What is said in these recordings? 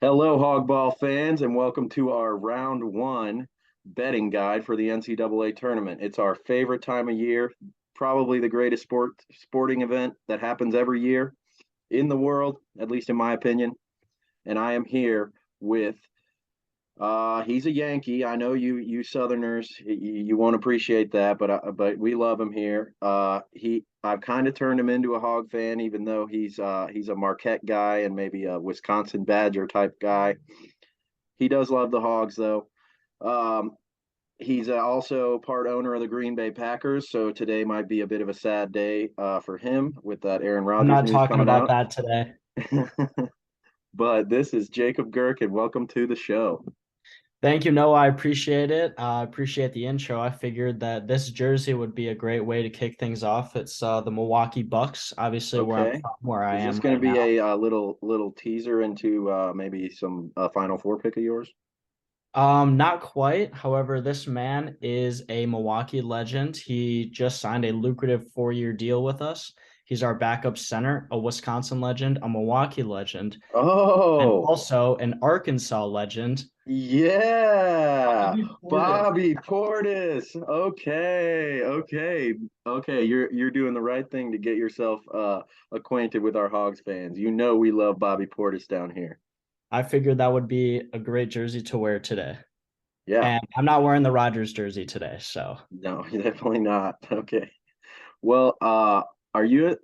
Hello, Hogball fans, and welcome to our round one betting guide for the NCAA tournament. It's our favorite time of year, probably the greatest sporting event that happens every year in the world, at least in my opinion. And I am here with he's a Yankee. I know you Southerners you won't appreciate that, but we love him here. I've kind of turned him into a Hog fan, even though he's a Marquette guy and maybe a Wisconsin Badger type guy. He does love the Hogs though. Um, he's also part owner of the Green Bay Packers, so today might be a bit of a sad day for him with that Aaron I'm Rodgers not news talking coming about out. that today. But this is Jacob Gurican. Welcome to the show. Thank you, Noah. I appreciate it. I appreciate the intro. I figured that this jersey would be a great way to kick things off. It's the Milwaukee Bucks, obviously where I'm Okay. from, where I Is this am going to right be now. a little teaser into maybe some Final Four pick of yours? Not quite. However, this man is a Milwaukee legend. He just signed a lucrative 4-year deal with us. He's our backup center, a Wisconsin legend, a Milwaukee legend, and Oh, also an Arkansas legend. yeah. Bobby Portis. Bobby Portis. Okay. You're doing the right thing to get yourself acquainted with our Hogs fans. You know we love Bobby Portis down here. I figured that would be a great jersey to wear today. Yeah. And I'm not wearing the Rodgers jersey today, so No, definitely not. Okay. Well, are you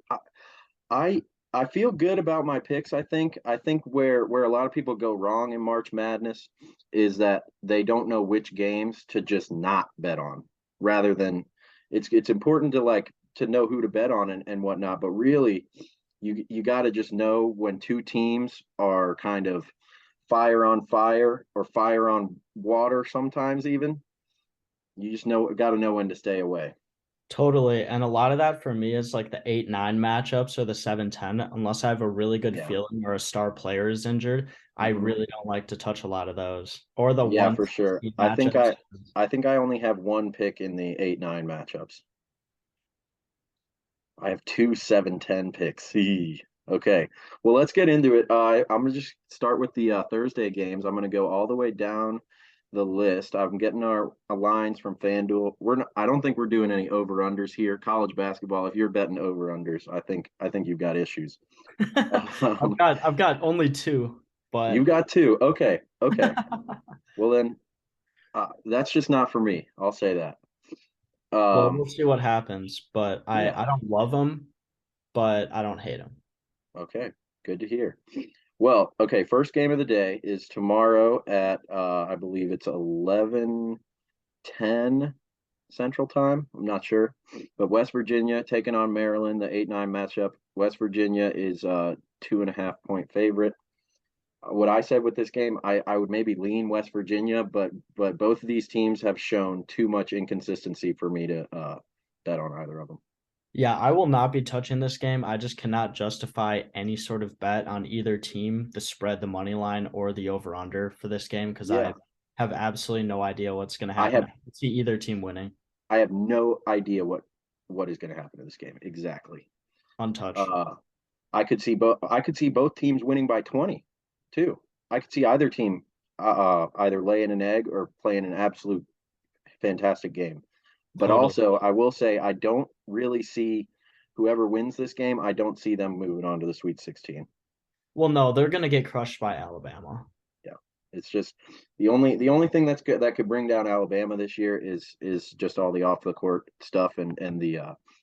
I I feel good about my picks. I think where a lot of people go wrong in March Madness is that they don't know which games to just not bet on, rather than it's important to to know who to bet on and whatnot. But really, you got to just know when two teams are kind of fire on fire or fire on water. Sometimes even you just know got to know when to stay away. totally. And a lot of that for me is like the 8-9 matchups or the 7-10. Unless I have a really good Yeah. feeling or a star player is injured, I Hmm. really don't like to touch a lot of those. Or the Yeah, one for sure. matchups. I think I only have one pick in the 8-9 matchups. I have two 7-10 picks. Okay. Well, let's get into it. I'm gonna just start with the Thursday games. I'm gonna go all the way down the list. I'm getting our lines from FanDuel. I don't think we're doing any over unders here. College basketball, if you're betting over unders, I think you've got issues. I've Um, got I've got only two, you but got two. Okay. Okay. Well then, that's just not for me. I'll say that. well, Um, we'll see what happens. But I yeah. I don't love him, but I don't hate him. Okay. Good to hear. Well, okay, first game of the day is tomorrow at I believe it's 11:10 Central Time. I'm not sure. But West Virginia taking on Maryland, the 8-9 matchup. West Virginia is a 2.5 point favorite. What I said with this game, I would maybe lean West Virginia, but both of these teams have shown too much inconsistency for me to bet on either of them. Yeah, I will not be touching this game. I just cannot justify any sort of bet on either team, the spread, the money line, or the over under for this game because Yeah, I have absolutely no idea what's going to I happen. have I can see either team winning I have no idea what is going to happen in this game exactly. untouched. Uh, I could see both teams winning by 20 too. I could see either team either laying an egg or playing an absolute fantastic game. But Totally. also, I will say I don't really see whoever wins this game. I don't see them moving on to the Sweet 16. Well, no, they're going to get crushed by Alabama. Yeah, it's just the only thing that's good that could bring down Alabama this year is just all the off the court stuff and the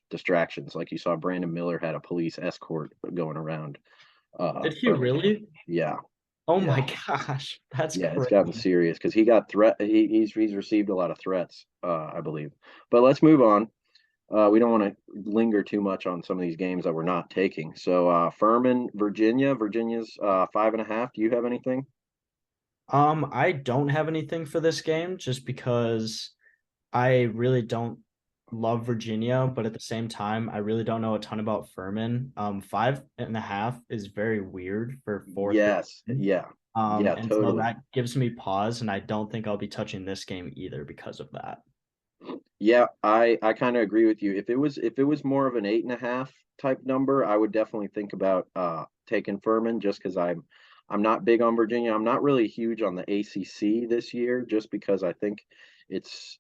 distractions. Like you saw, Brandon Miller had a police escort going around Did he earlier. really? Yeah, Oh yeah, my gosh, that's yeah. It's gotten crazy. serious because he got threat. He's received a lot of threats, I believe. But let's move on. We don't want to linger too much on some of these games that we're not taking. So Furman, Virginia. Virginia's 5.5. Do you have anything? I don't have anything for this game just because I really don't love Virginia, but at the same time, I really don't know a ton about Furman. 5.5 is very weird for fourth. Yes. Yeah. Yeah. And so Totally. that gives me pause, and I don't think I'll be touching this game either because of that. Yeah. I kind of agree with you. If it was more of an 8.5 type number, I would definitely think about taking Furman just because I'm not big on Virginia. I'm not really huge on the ACC this year, just because I think it's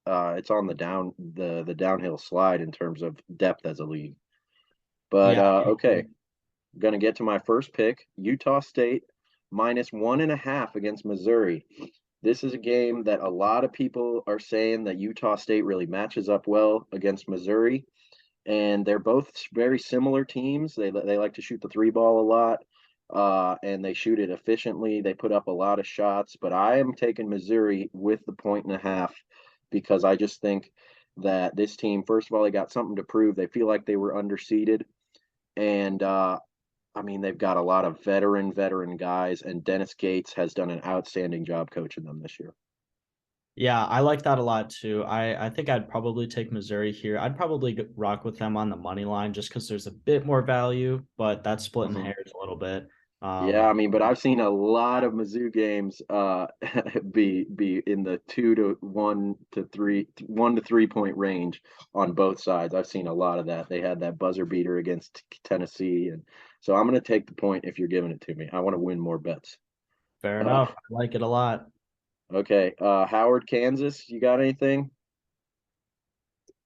it's on the downhill slide in terms of depth as a league. But Yeah. okay, going to get to my first pick, Utah State -1.5 against Missouri. This is a game that a lot of people are saying that Utah State really matches up well against Missouri, and they're both very similar teams. They like to shoot the three ball a lot, and they shoot it efficiently. They put up a lot of shots, but I am taking Missouri with the 1.5 because I just think that this team, first of all, they got something to prove. They feel like they were underseeded, and I mean, they've got a lot of veteran guys, and Dennis Gates has done an outstanding job coaching them this year. Yeah, I like that a lot too. I think I'd probably take Missouri here. I'd probably rock with them on the money line just because there's a bit more value, but that's splitting Mhm. hairs a little bit. Yeah, I Um, mean, but I've seen a lot of Mizzou games be in the 1 to 3 point range on both sides. I've seen a lot of that. They had that buzzer beater against Tennessee, and so I'm going to take the point if you're giving it to me. I want to win more bets. Fair Uh, enough. I like it a lot. okay, Howard, Kansas, you got anything?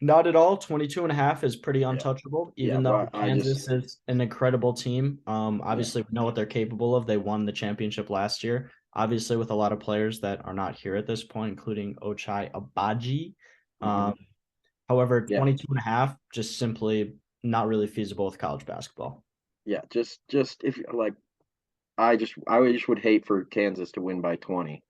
Not at all. 22.5 is pretty Yeah, untouchable, yeah. even Well, though Kansas is an incredible team. yeah. Obviously, we know what they're capable of. They won the championship last year, obviously, with a lot of players that are not here at this point, including Ochai Abaji. Hmm. Um, However, Yeah, 22.5 just simply not really feasible with college basketball. yeah. Just if like, I just would hate for Kansas to win by 20.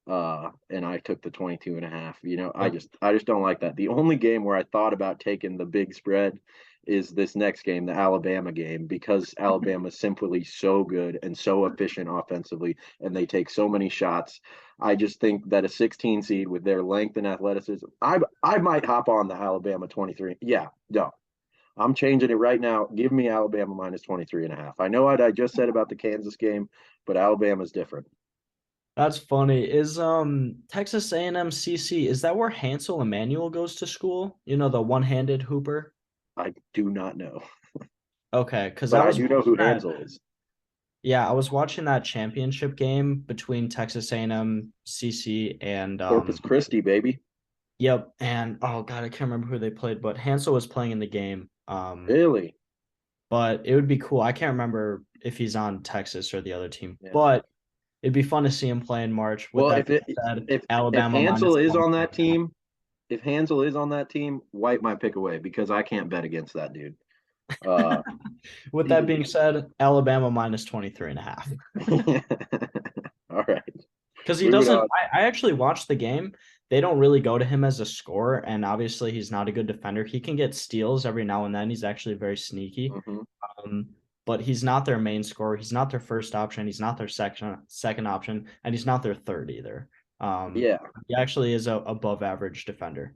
And I took the 22.5. Yep. I just don't like that. The only game where I thought about taking the big spread is this next game, the Alabama game, because Alabama's simply so good and so efficient offensively, and they take so many shots. I just think that a 16 seed with their length and athleticism, I might hop on the Alabama 23. Yeah, no. I'm changing it right now. Give me Alabama -23.5. I know what I just said about the Kansas game, but Alabama's different. That's funny. Is Texas A&M CC, is that where Hansel Emmanuel goes to school? You know, the one-handed hooper? I do not know. Okay, because But I I was do know watching who that. Hansel is. Yeah, I was watching that championship game between Texas A&M CC and Corpus Christi, baby. yep, and oh god, I can't remember who they played, but Hansel was playing in the game. Really? But it would be cool. I can't remember if he's on Texas or the other team, Yeah. but it'd be fun to see him play in March. With Well, that being said, if Alabama Hansel minus is on 23 that and a half. team, if Hansel is on that team, wipe my pick away because I can't bet against that dude. Uh, With that being said, Alabama minus 23 and a half. all right, Because he moving doesn't, on. I actually watched the game. They don't really go to him as a scorer, and obviously he's not a good defender. He can get steals every now and then. He's actually very sneaky. Hmm. Um, but he's not their main scorer. He's not their first option. He's not their second option, and he's not their third either. Yeah. He actually is a above average defender.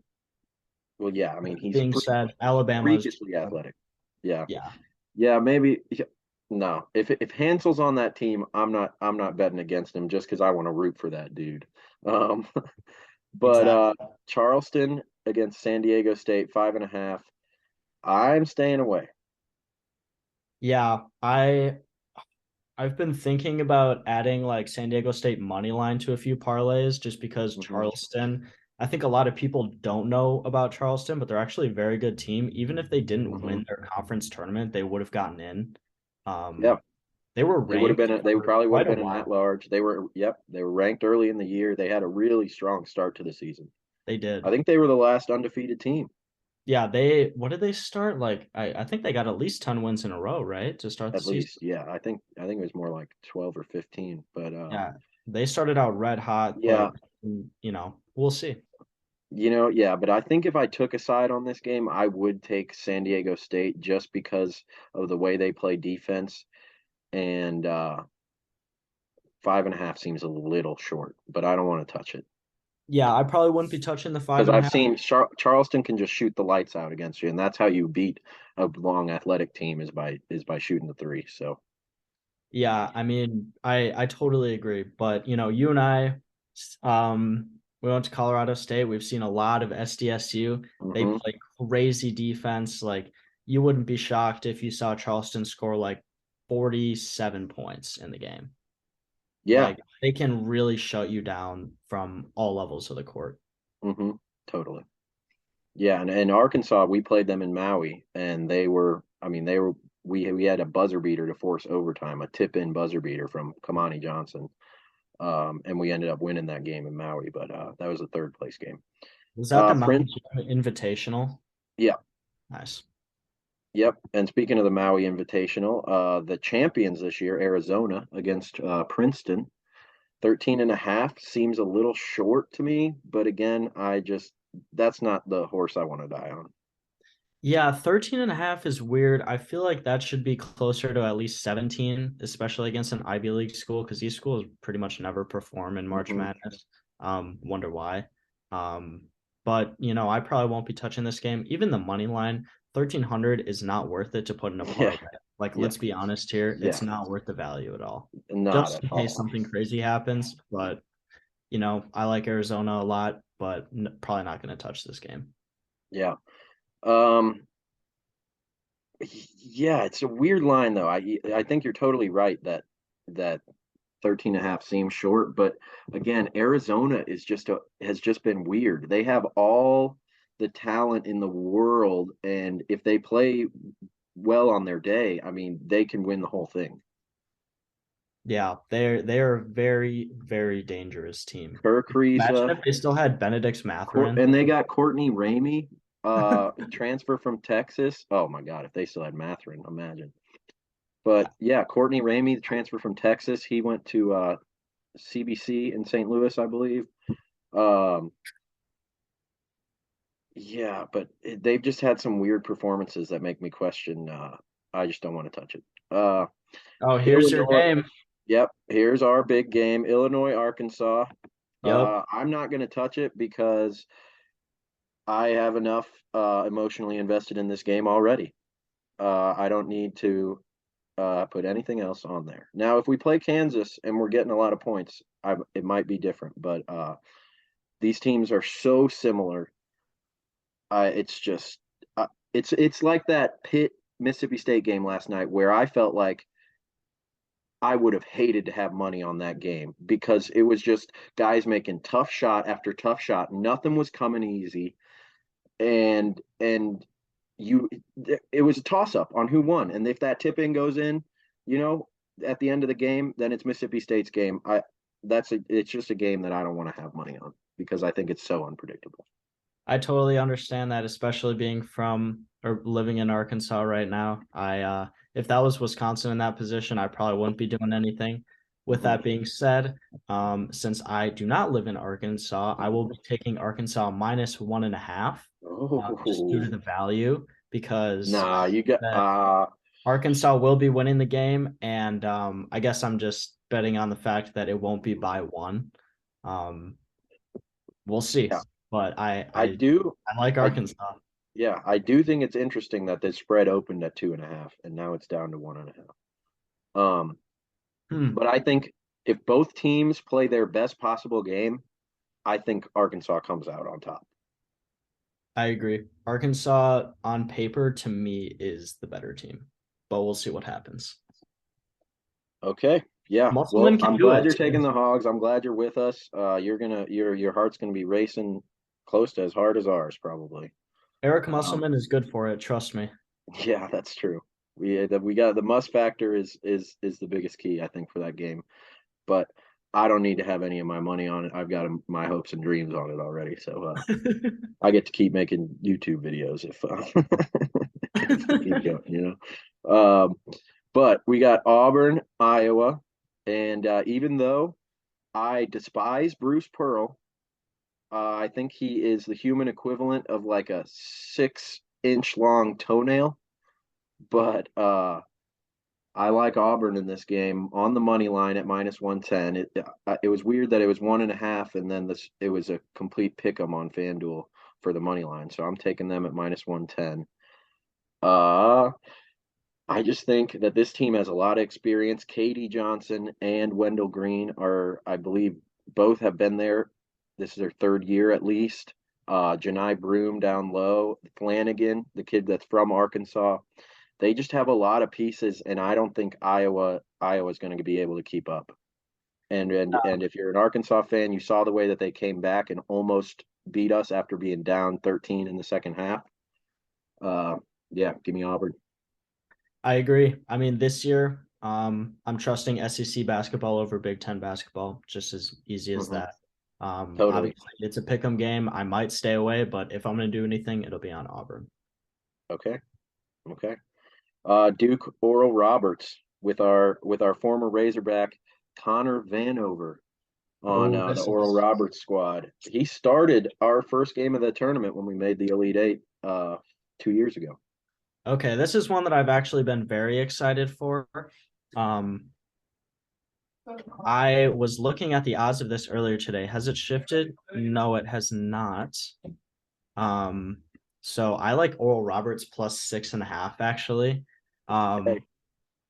Well, yeah. I That mean, he's being said, Alabama is freakishly athletic. Yeah. yeah. Yeah. Maybe. Yeah. No, if Hansel's on that team, I'm not betting against him just because I want to root for that dude. Um, but Exactly. Charleston against San Diego State 5.5. I'm staying away. Yeah, I've been thinking about adding like San Diego State money line to a few parlays just because Hmm. Charleston, I think a lot of people don't know about Charleston, but they're actually a very good team. Even if they didn't Hmm. win their conference tournament, they would have gotten in. Yeah, Um, they were they would have ranked been. They for probably would have quite a been an at while. large. They were. Yep, they were ranked early in the year. They had a really strong start to the season. They I did. think they were the last undefeated team. Yeah, what did they start? Like I think they got at least 10 wins in a row, right? To start the At season. least, yeah. I think it was more like 12 or 15. But Yeah. They started out red hot, yeah, but we'll see. yeah. But I think if I took a side on this game, I would take San Diego State just because of the way they play defense. And 5.5 seems a little short, but I don't want to touch it Yeah, I probably wouldn't be touching the five because and a I've half. seen Charleston can just shoot the lights out against you, and that's how you beat a long athletic team is by shooting the three. So Yeah, I mean, I totally agree. But you and I, we went to Colorado State. We've seen a lot of SDSU. They mhm. play crazy defense. Like you wouldn't be shocked if you saw Charleston score like 47 points in the game. Yeah. Like they can really shut you down from all levels of the court. Hmm. Totally. Yeah, and Arkansas, we played them in Maui, and they were, I mean, they were, we had a buzzer beater to force overtime, a tip-in buzzer beater from Kamani Johnson, and we ended up winning that game in Maui, but that was a third place game. Was that the Prince, Mountain Dew Invitational? yeah, Nice. yep. And speaking of the Maui Invitational, the champions this year, Arizona against Princeton, 13.5 seems a little short to me, but again, that's not the horse I want to die on. Yeah, 13 and a half is weird. I feel like that should be closer to at least 17, especially against an Ivy League school, because these schools pretty much never perform in March Hmm. Madness. Wonder why. Um, but I probably won't be touching this game. Even the money line, 1300 is not worth it to put in a Yeah, parlay. Like, yeah, let's be honest here, it's yeah, not worth the value at all. not Just at in case all. something crazy happens, but I like Arizona a lot, but probably not going to touch this game. Yeah. Um, yeah, it's a weird line though. I think you're totally right that 13.5 seems short, but again, Arizona has just been weird. They have all the talent in the world, and if they play well on their day, I mean, they can win the whole thing. Yeah, they're a very, very dangerous team. Kirk Imagine Ariza, if they still had Benedict Mathurin. And they got Courtney Ramey, transfer from Texas. Oh my God, if they still had Matherin, imagine. But yeah, Courtney Ramey, the transfer from Texas, he went to CBC in St. Louis, I believe. Um, yeah, but they've just had some weird performances that make me question. I just don't want to touch it. Oh, here's your Illinois. game. Yep, here's our big game: Illinois, Arkansas. Yep. I'm not going to touch it because I have enough emotionally invested in this game already. I don't need to put anything else on there. Now, if we play Kansas and we're getting a lot of points, it might be different. But these teams are so similar. It's just it's like that Pitt Mississippi State game last night where I felt like I would have hated to have money on that game because it was just guys making tough shot after tough shot. Nothing was coming easy, and you it was a toss up on who won. And if that tip in goes in, you know, at the end of the game, then it's Mississippi State's game. It's just a game that I don't want to have money on because I think it's so unpredictable. I totally understand that, especially being from or living in Arkansas right now. If that was Wisconsin in that position, I probably wouldn't be doing anything. With Mhm. that being said, since I do not live in Arkansas, I will be taking Arkansas minus 1.5, just due to Oh, the value, because nah, you got that Arkansas will be winning the game, and I guess I'm just betting on the fact that it won't be by one. Um, we'll see, yeah, but I do I like I Arkansas. yeah, I do think it's interesting that the spread opened at 2.5 and now it's down to 1.5. Hmm, But I think if both teams play their best possible game, I think Arkansas comes out on top. I agree. Arkansas on paper to me is the better team, but we'll see what happens. Okay. Yeah. Well, Musselman can I'm do glad it you're too. taking the Hogs. I'm glad you're with us. Your heart's gonna be racing close to as hard as ours, probably. Eric Um, Musselman is good for it. Trust me. yeah, that's true. We got the must factor is the biggest key, I think, for that game. But I don't need to have any of my money on it. I've got my hopes and dreams on it already. So I get to keep making YouTube videos if we keep going, you know. But we got Auburn, Iowa, and even though I despise Bruce Pearl, I think he is the human equivalent of like a 6 inch long toenail. But I like Auburn in this game on the money line at minus 110. It was weird that it was 1.5, and then it was a complete pick 'em on FanDuel for the money line. So I'm taking them at minus 110. Uh, I just think that this team has a lot of experience. Katie Johnson and Wendell Green are, I believe, both have been there. This is their third year at least. Janai Broom down low, Flanagan, the kid that's from Arkansas. They just have a lot of pieces, and I don't think Iowa's going to be able to keep up. And if you're an Arkansas fan, you saw the way that they came back and almost beat us after being down 13 in the second half. Uh, yeah, give me Auburn. I agree. I mean, this year, I'm trusting SEC basketball over Big Ten basketball, just as easy as Hmm. that. Totally. Obviously, it's a pick 'em game. I might stay away, but if I'm going to do anything, it'll be on Auburn. Okay. Okay. Duke Oral Roberts with our former Razorback Connor Vanover on Oh, the this Oral is Roberts squad. He started our first game of the tournament when we made the Elite Eight 2 years ago. okay. This is one that I've actually been very excited for. Um, I was looking at the odds of this earlier today. Has it shifted? No, it has not. Um, so I like Oral Roberts plus 6.5 actually. Okay.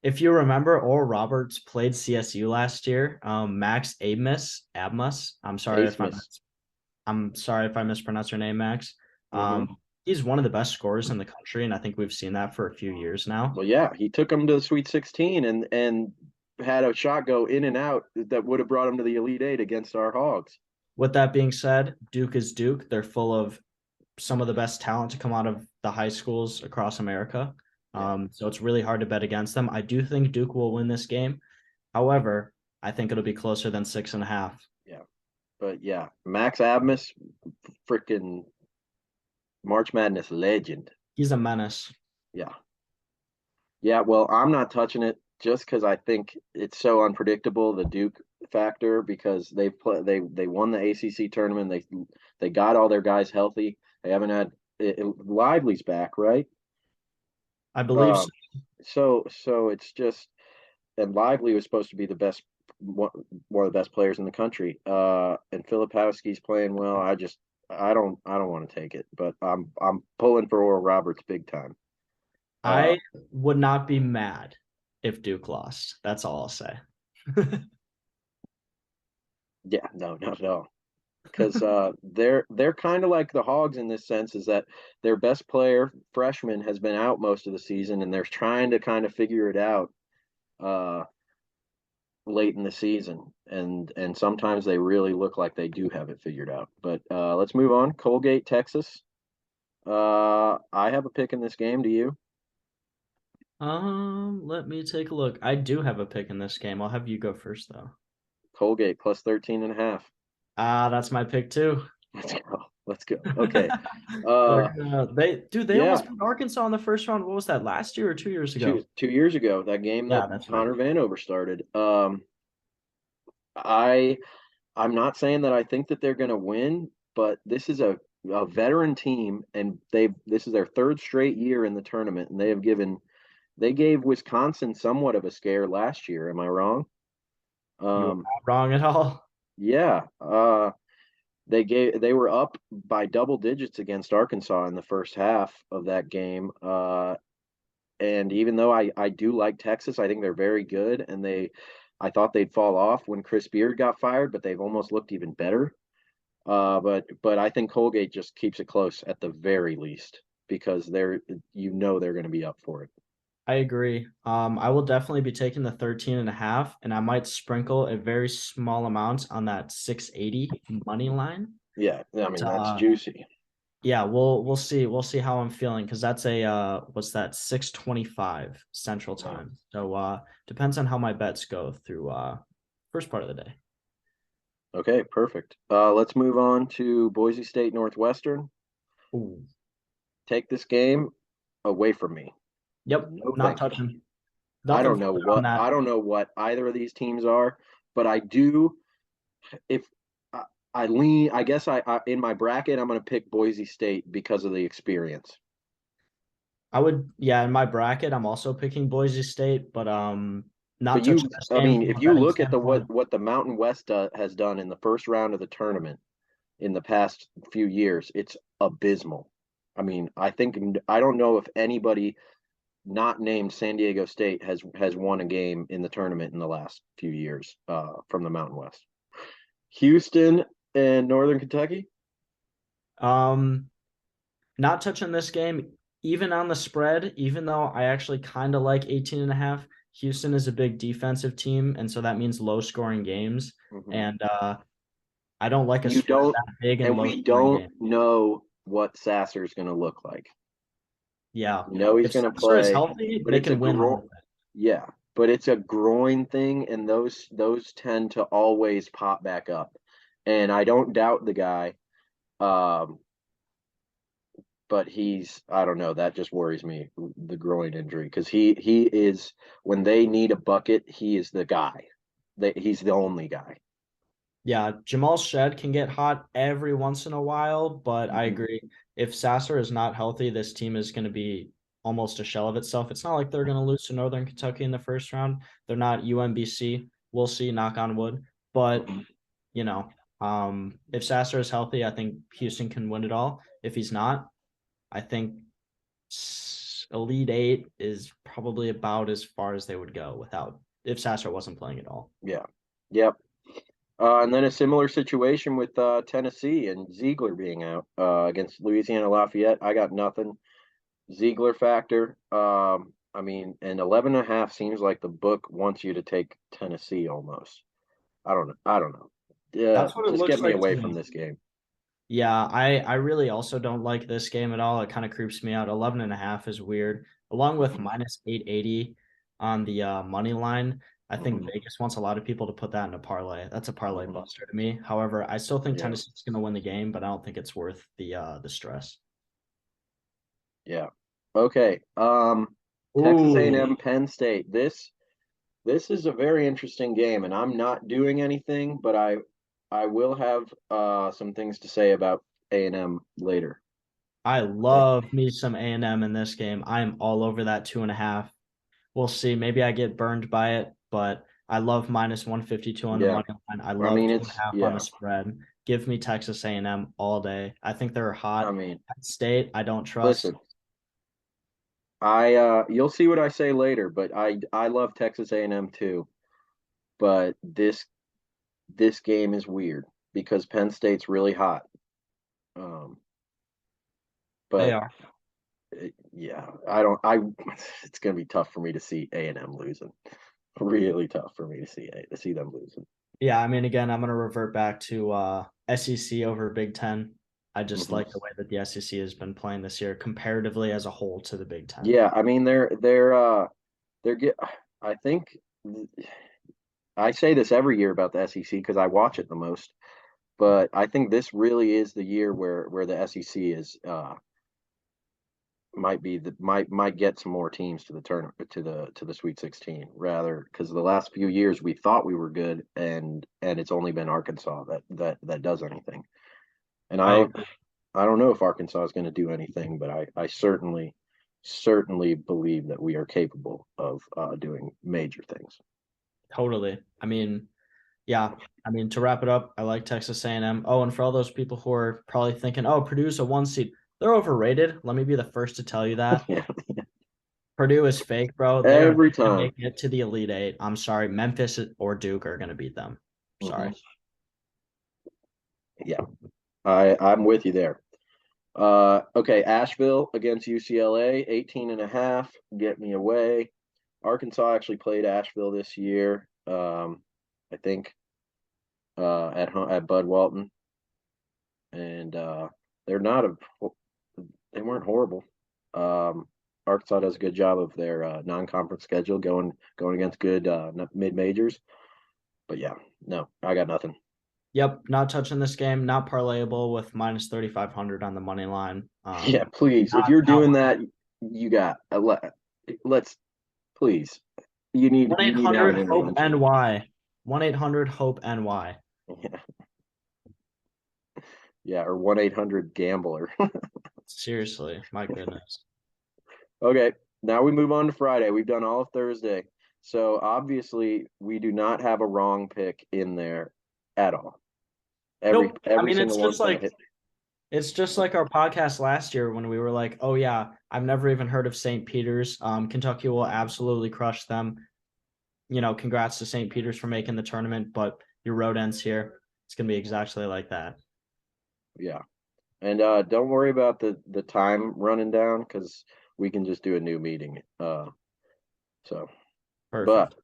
If you remember, Oral Roberts played CSU last year. Max Abmus. Asmus. I'm sorry if I mispronounce your name, Max. Hmm. He's one of the best scorers in the country, and I think we've seen that for a few years now. Well, yeah, he took him to the Sweet 16 and had a shot go in and out that would have brought him to the Elite Eight against our Hogs. With that being said, Duke is Duke. They're full of some of the best talent to come out of the high schools across America. Yeah, So it's really hard to bet against them. I do think Duke will win this game. However, I think it'll be closer than 6.5. yeah. But yeah, Max Abmas, freaking March Madness legend. He's a menace. Yeah. Yeah, well, I'm not touching it just because I think it's so unpredictable, the Duke factor, because they won the ACC tournament. They got all their guys healthy. They haven't had Lively's back, right? I believe so. Um, so it's just and Lively was supposed to be the best one of the best players in the country. And Filipowski's playing well. I don't want to take it, but I'm pulling for Oral Roberts big time. Uh, I would not be mad if Duke lost. That's all I'll say. yeah, no, not at all. Because they're kind of like the Hogs in this sense, is that their best player freshman has been out most of the season, and they're trying to kind of figure it out uh, late in the season, and sometimes they really look like they do have it figured out. But let's move on. Colgate, Texas. I have a pick in this game. Do you? Let me take a look. I do have a pick in this game. I'll have you go first though. Colgate plus 13.5. That's my pick too. Let's go. Let's go. Okay. Uh, They yeah, almost beat Arkansas in the first round. What was that, last year or 2 years ago? 2 years ago, that game that Yeah, that's right. Connor Vanover started. I I'm not saying that I think that they're going to win, but this is a veteran team, and this is their third straight year in the tournament, and they gave Wisconsin somewhat of a scare last year. Am I wrong? You were Um, not wrong at all. yeah. They were up by double digits against Arkansas in the first half of that game. And even though I do like Texas, I think they're very good, and I thought they'd fall off when Chris Beard got fired, but they've almost looked even better. But I think Colgate just keeps it close at the very least because they're going to be up for it. I agree. I will definitely be taking the 13.5, and I might sprinkle a very small amount on that 680 money line. Yeah, I But mean that's juicy. yeah, we'll see. We'll see how I'm feeling because that's a what's that, 6:25 Central Yeah. Time. So depends on how my bets go through first part of the day. Okay, perfect. Let's move on to Boise State Northwestern. Ooh. Take this game away from me. Yep, No, not thank you. touching. Nothing further on that. I don't know what either of these teams are, but I do. If I lean, I guess I in my bracket I'm going to pick Boise State because of the experience. I would, yeah, in my bracket, I'm also picking Boise State, but But not touching this I game mean, from if a you betting look at standpoint. what the Mountain West has done in the first round of the tournament in the past few years, it's abysmal. I mean, I don't know if anybody not named San Diego State has won a game in the tournament in the last few years from the Mountain West. Houston and Northern Kentucky. Um, Not touching this game, even on the spread, even though I actually kind of like 18.5. Houston is a big defensive team, and so that means low scoring games. Mhm. And I don't like a You spread don't, that big and and low we scoring don't game. know what Sasser's going to look like. Yeah. You know he's If going to Spencer is play, healthy, but they it's a can win the groin. whole thing. Yeah, but it's a groin thing, and those tend to always pop back up. And I don't doubt the guy, um, but I don't know, that just worries me, the groin injury, because he is, when they need a bucket, he is the guy. He's the only guy. Yeah, Jamal Shed can get hot every once in a while, but I Mhm. agree. If Sasser is not healthy, this team is going to be almost a shell of itself. It's not like they're going to lose to Northern Kentucky in the first round. They're not UMBC. We'll see, knock on wood. But, Mhm. you know, if Sasser is healthy, I think Houston can win it all. If he's not, I think Elite Eight is probably about as far as they would go without if Sasser wasn't playing at all. Yeah. Yep. And then a similar situation with Tennessee and Ziegler being out against Louisiana Lafayette. I got nothing. Ziegler factor. I mean, and 11 and a half seems like the book wants you to take Tennessee almost. I don't know. I don't know. Yeah, That's what it just looks get me like to away from me. this game. Yeah, I really also don't like this game at all. It kind of creeps me out. 11 and a half is weird. Along with Mhm. minus 880 on the money line, I think Mhm. Vegas wants a lot of people to put that in a parlay. That's a parlay Mhm. buster to me. However, I still think Yeah. Tennessee's going to win the game, but I don't think it's worth the stress. Yeah. Okay. Texas Ooh, A&M Penn State. This is a very interesting game, and I'm not doing anything, but I will have some things to say about A&M later. I Okay. love me some A&M in this game. I'm all over that 2.5. We'll see. Maybe I get burned by it, but I love minus 152 on the Yeah. money line. I I love mean, two and a it's half on the yeah. spread. Give me Texas A&M all day. I think they're I hot. mean, Penn State, I don't trust. listen, I you'll see what I say later, but I love Texas A&M too, but this game is weird because Penn State's really hot. Um, They but are. yeah, I don't I it's going to be tough for me to see A&M losing. Really tough for me to see them losing. Yeah, I mean, again, I'm gonna revert back to SEC over Big Ten. I just Mhm. like the way that the SEC has been playing this year comparatively as a whole to the Big Ten. Yeah, I mean they're get I think I say this every year about the SEC because I watch it the most, but I think this really is the year where the SEC is might be the might get some more teams to the tournament to the Sweet 16 rather, because the last few years we thought we were good, and it's only been Arkansas that does anything. And I agree. I don't know if Arkansas is going to do anything, but I certainly believe that we are capable of doing major things. Totally. I mean, yeah. I mean, to wrap it up, I like Texas A&M. Oh, and for all those people who are probably thinking, "Oh, Purdue's a 1 seed," they're overrated. Let me be the first to tell you that. Yeah, Purdue is fake, bro. They are not every going to time. make it to the Elite Eight. I'm sorry. Memphis or Duke are going to beat them. Hmm. Sorry. Yeah, I'm with you there. Okay, Asheville against UCLA, 18 and a half. Get me away. Arkansas actually played Asheville this year. I think at home at Bud Walton, and they're not a they weren't horrible. Um, Arkansas does a good job of their non-conference schedule, going against good mid majors. But yeah, no, I got nothing. Yep. Not touching this game. Not parlayable with minus 3,500 on the money line. Yeah, please, if you're Not doing that, you got let's please. one You eight need to have an hundred Hope intervention. NY. 1-800 Hope NY. Yeah, yeah, or 1-800 gambler. Seriously, my goodness. Okay, now we move on to Friday. We've done all of Thursday. So obviously we do not have a wrong pick in there at all. Nope. I Every mean, single one's gonna hit. it's just like our podcast last year when we were like, "Oh yeah, I've never even heard of St. Peter's. Kentucky will absolutely crush them. Congrats to St. Peter's for making the tournament, but your road ends here." It's gonna be exactly like that. Yeah. And don't worry about the time running down because we can just do a new meeting. So But Perfect.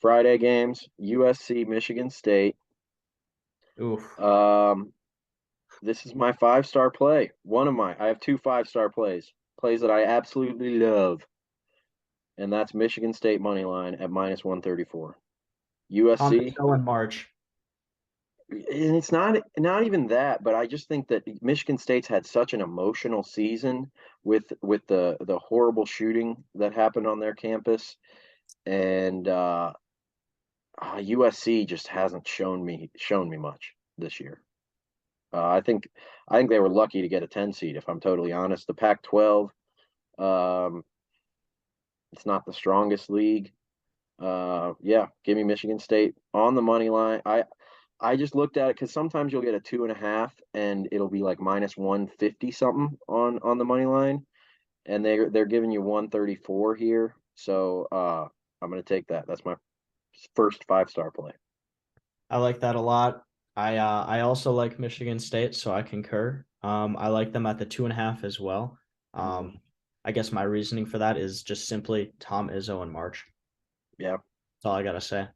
Friday games, USC, Michigan State. Oof. Um, this is my 5-star play. I have two 5-star plays that I absolutely love, and that's Michigan State money line at minus 134. Tom USC, Izzo in March. and it's not even that, but I just think that Michigan State's had such an emotional season with the horrible shooting that happened on their campus, and USC just hasn't shown me much this year. I think they were lucky to get a 10 seed, if I'm totally honest. The Pac-12, um, it's not the strongest league. Yeah, give me Michigan State on the money line. I just looked at it because sometimes you'll get a 2.5 and it'll be like minus 150 something on the money line, and they're giving you 134 here. So I'm gonna take that. That's my first 5-star play. I like that a lot. I also like Michigan State, so I concur. I like them at the 2.5 as well. Mhm. Um, I guess my reasoning for that is just simply Tom Izzo in March. Yeah. That's all I gotta say.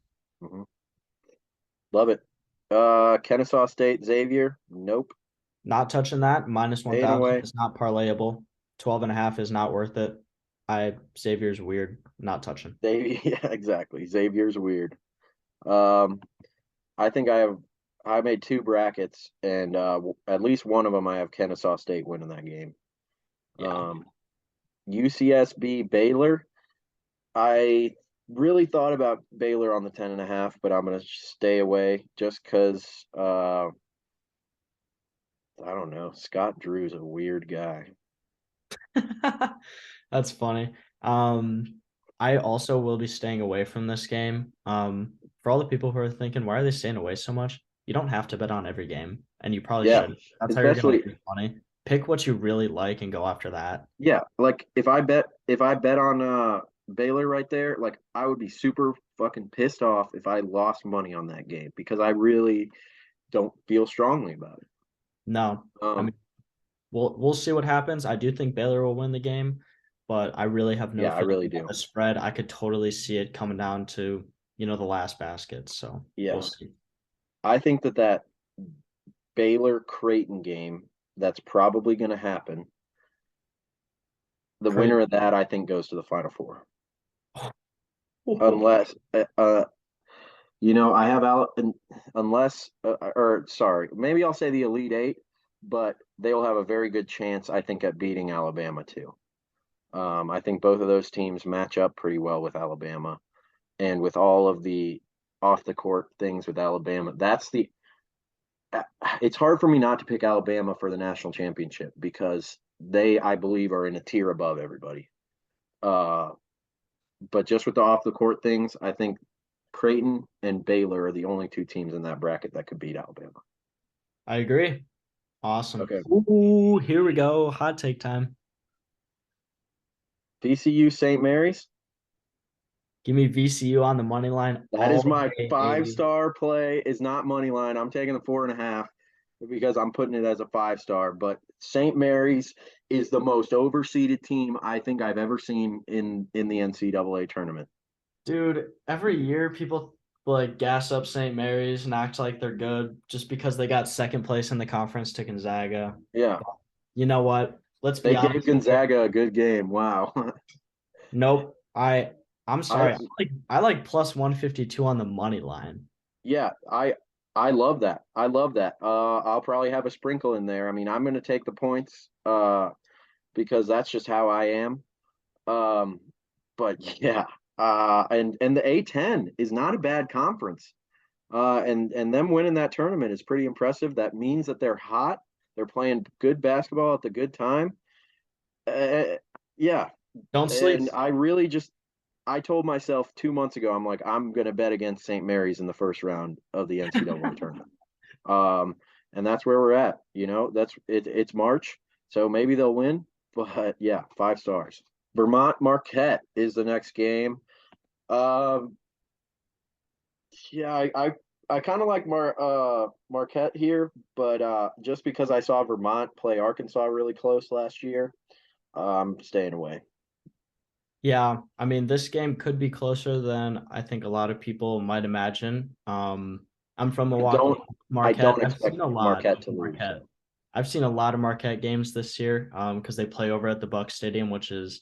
Hmm. Love it. Kennesaw State, Xavier. Nope. Not touching that. Minus Staying 1,000 away. is not parlayable. 12.5 is not worth it. Xavier's weird. Not touching. Xavier, yeah, exactly. Xavier's weird. Um, I think I made two brackets, and at least one of them I have Kennesaw State winning that game. Yeah. UCSB Baylor. I really thought about Baylor on the 10.5, but I'm gonna stay away just because I don't know. Scott Drew's a weird guy. That's funny. I also will be staying away from this game. For all the people who are thinking, why are they staying away so much? You don't have to bet on every game, and you probably Yeah, should. That's how you're gonna especially lose money. Pick what you really like and go after that. yeah. Like if I bet on Baylor right there, like I would be super fucking pissed off if I lost money on that game because I really don't feel strongly about it. No, I Um, mean we'll see what happens. I do think Baylor will win the game, but I really have no yeah, I feeling really about do. the spread. I could totally see it coming down to, the last basket. So we'll Yeah, see. I think that Baylor Creighton game that's probably going to happen. The winner Creighton. of that, I think, goes to the Final Four, unless I have unless or sorry, maybe I'll say the Elite Eight, but they will have a very good chance, I think, at beating Alabama too. I think both of those teams match up pretty well with Alabama, and with all of the off the court things with Alabama, it's hard for me not to pick Alabama for the national championship because they, I believe, are in a tier above everybody. Uh, but just with the off the court things, I think Creighton and Baylor are the only two teams in that bracket that could beat Alabama. I agree. Awesome. Okay. Ooh, here we go. Hot take time. VCU St. Mary's. Give me VCU on the money line That is all my five day. star play. Is not money line. I'm taking the 4.5 because I'm putting it as a 5-star. But St. Mary's is the most overseeded team I think I've ever seen in the NCAA tournament. Dude, every year people like gas up St. Mary's and act like they're good just because they got second place in the conference to Gonzaga. Yeah, You know what? Let's be they gave honest here. Gonzaga a good game. Wow. Nope. I'm I sorry. I like plus 152 on the money line. Yeah, I love that. I love that. I'll probably have a sprinkle in there. I mean, I'm going to take the points because that's just how I am. Um, but yeah, and the A10 is not a bad conference. And them winning that tournament is pretty impressive. That means that they're hot. They're playing good basketball at the good time. Uh, yeah, Don't sleep. and I told myself 2 months ago, I'm like, I'm gonna bet against St. Mary's in the first round of the NCAA tournament. Um, and that's where we're at. It's March, so maybe they'll win. But yeah, 5 stars. Vermont Marquette is the next game. Um, yeah, I kind of like Marquette here, but just because I saw Vermont play Arkansas really close last year, I'm staying away. Yeah, I mean, this game could be closer than I think a lot of people might imagine. I'm from I Milwaukee, don't I Marquette. don't I've expect seen a lot Marquette of to lose. Marquette. I've seen a lot of Marquette games this year, because they play over at the Buck Stadium, which is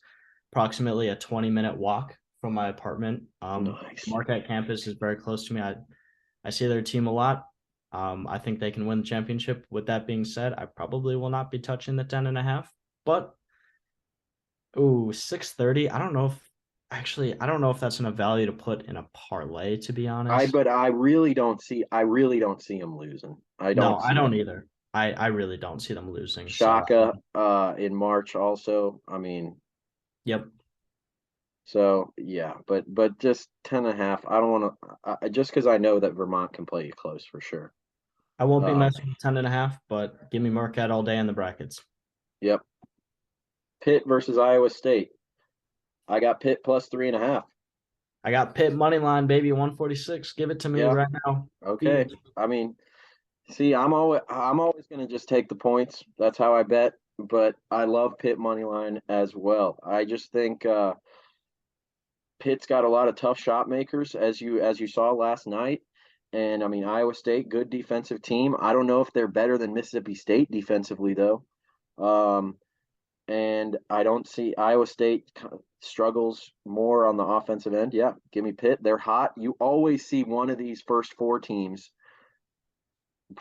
approximately a 20-minute walk from my apartment. Nice. Marquette campus is very close to me. I see their team a lot. I think they can win the championship. With that being said, I probably will not be touching the 10.5, but ooh, 630. I don't know if that's enough value to put in a parlay, to be I honest. but I really don't see them losing. I No, don't I see don't them. either. I really don't see them losing. So Shaka in March also. I mean, yep. so yeah, but just 10.5. I don't want to just because I know that Vermont can play you close for sure. I won't be Um, messing with 10.5, but give me Marquette all day in the brackets. yep. Pitt versus Iowa State. I got Pitt plus 3.5. I got Pitt money line, baby, 146. Give it to me Yeah. right now. Feed Okay. me. I mean, see, I'm always gonna just take the points. That's how I bet. But I love Pitt money line as well. I just think Pitt's got a lot of tough shot makers, as you saw last night. And I mean, Iowa State, good defensive team. I don't know if they're better than Mississippi State defensively though. Um, and I don't see Iowa State struggles more on the offensive end. Yeah, give me Pitt. They're hot. You always see one of these first four teams,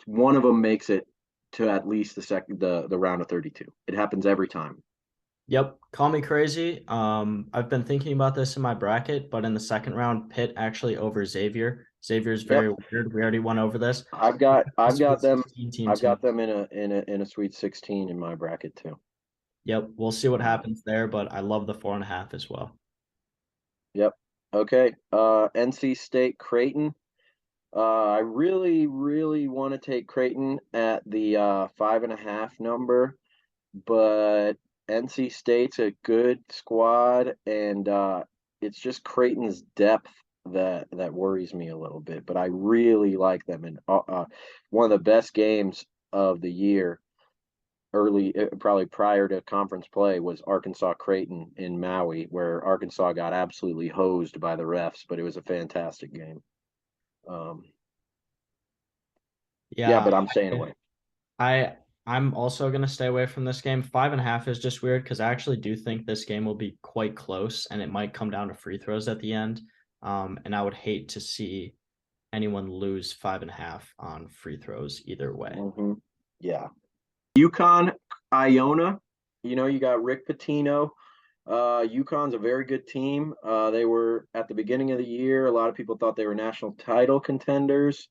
one of them makes it to at least the round of 32. It happens every time. Yep, call me crazy. I've been thinking about this in my bracket, but in the second round, Pitt actually over Xavier. Xavier's Yep. very weird. We already went over this. I've got I've Sweet got them 16 team I've to me. got them in a Sweet 16 in my bracket too. Yep, we'll see what Uh, happens there, but I love the 4.5 as well. yep. Okay. NC State Creighton. I really, really want to take Creighton at the 5.5 number, but NC State's a good squad, and it's just Creighton's depth that worries me a little bit. But I really like them, and one of the best games of the year, early probably prior to conference play, was Arkansas Creighton in Maui, where Arkansas got absolutely hosed by the refs, but it was a fantastic game. Um, yeah, Yeah, but I'm staying away. I I'm also gonna stay away from this game. 5.5 is just weird because I actually do think this game will be quite close and it might come down to free throws at the end. And I would hate to see anyone lose 5.5 on free throws either way. Yeah. UConn, Iona. You got Rick Pitino. UConn's a very good team. They were at the beginning of the year. A lot of people thought they were national title contenders.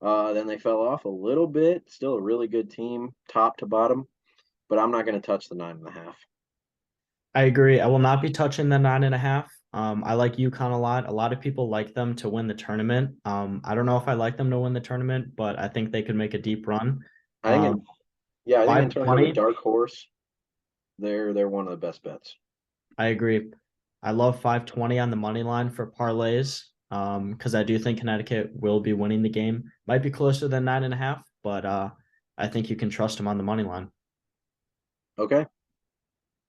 Then they fell off a little bit. Still a really good team, top to bottom. But I'm not going to touch the 9.5. I agree. I will not be touching the 9.5. I like UConn a lot. A lot of people like them to win the tournament. I don't know if I like them to win the tournament, but I think they could make a deep run. I think Um, in Yeah, I think in terms of a 520, dark horse, they're one of the best bets. I agree. I love 520 on the money line for parlays. Because I do think Connecticut will be winning the game. Might be closer than 9.5, but I think you can trust them on the money line. Okay.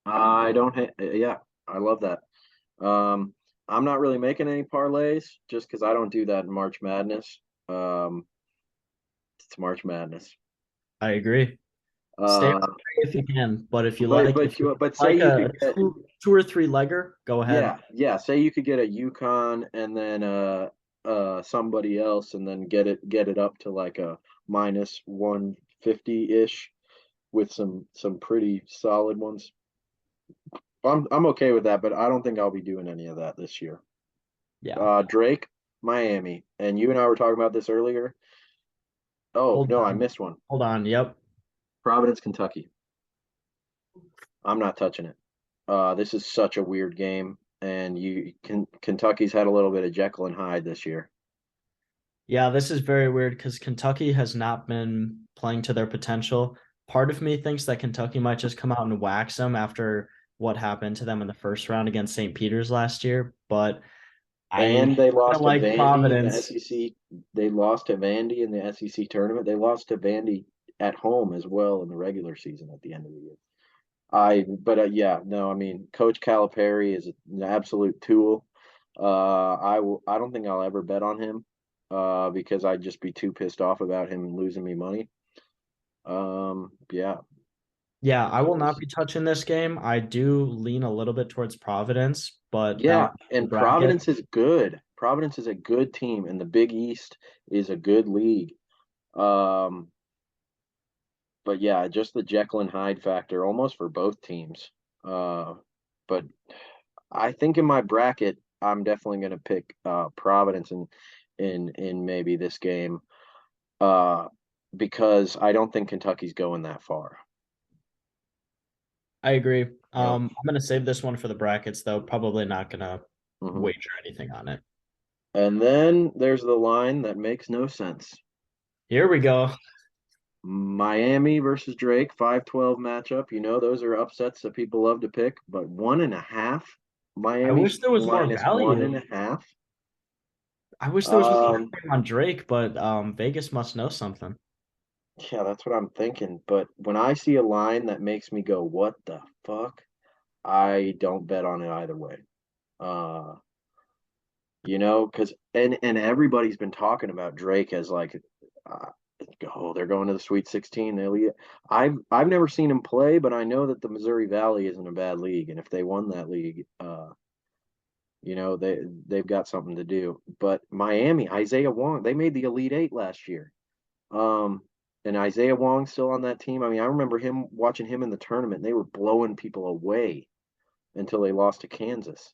I don't yeah, I love that. Um, I'm not really making any parlays just because I don't do that in March Madness. Um, it's March Madness. I agree. Stay Uh, away if you can, but but if but you you but say like you could a get two or three legger, go ahead. yeah, say you could get a Yukon and then somebody else and then get it up to like a minus 150 ish with some pretty solid ones. I'm okay with that, but I don't think I'll be doing any of that this year. Yeah. Drake, Miami, and you and I were talking about this earlier. Oh Hold no, I on. missed one. Hold on. Yep. Providence, Kentucky. I'm not touching it. This is such a weird game, and Kentucky's had a little bit of Jekyll and Hyde this year. Yeah, this is very weird because Kentucky has not been playing to their potential. Part of me thinks that Kentucky might just come out and wax them after what happened to them in the first round against St. Peter's last year, but I And they kind of lost to like Vandy in the Providence. SEC. They lost to Vandy in the SEC tournament. They lost to Vandy at home as well in the regular season at the end of the year. Yeah, no, I mean, Coach Calipari is an absolute tool. I don't think I'll ever bet on him, because I'd just be too pissed off about him losing me money. Yeah, Yeah, I so will not be touching this game. I do lean a little bit towards Providence, but that yeah, would be the and bracket. Providence is good. Providence is a good team, and the Big East is a good league. Um, but yeah, just the Jekyll and Hyde factor almost for both teams. But I think in my bracket, I'm definitely going to pick Providence in maybe this game, uh, because I don't think Kentucky's going that far. I agree. Yep. I'm gonna save this one for the brackets though. Probably not gonna Hmm. wager anything on it. And then there's the line that makes no sense. Here we go. Miami versus Drake, 5-12 matchup. Those are upsets that people love to pick, but 1.5. I Miami wish there was more minus one and value. a half. I wish there was more Um, value on Drake, but Vegas must know something. yeah, that's what I'm thinking. But when I see a line that makes me go, "What the fuck?" I don't bet on it either way. Uh, because and everybody's been talking about Drake as like, uh, oh, they're going to the Sweet 16. I've never seen him play, but I know that the Missouri Valley isn't a bad league, and if they won that league, they've got something to do. But Miami, Isaiah Wong, they made the Elite Eight last year. Um, and Isaiah Wong's still on that team. I mean, I remember him watching him in the tournament. They were blowing people away until they lost to Kansas.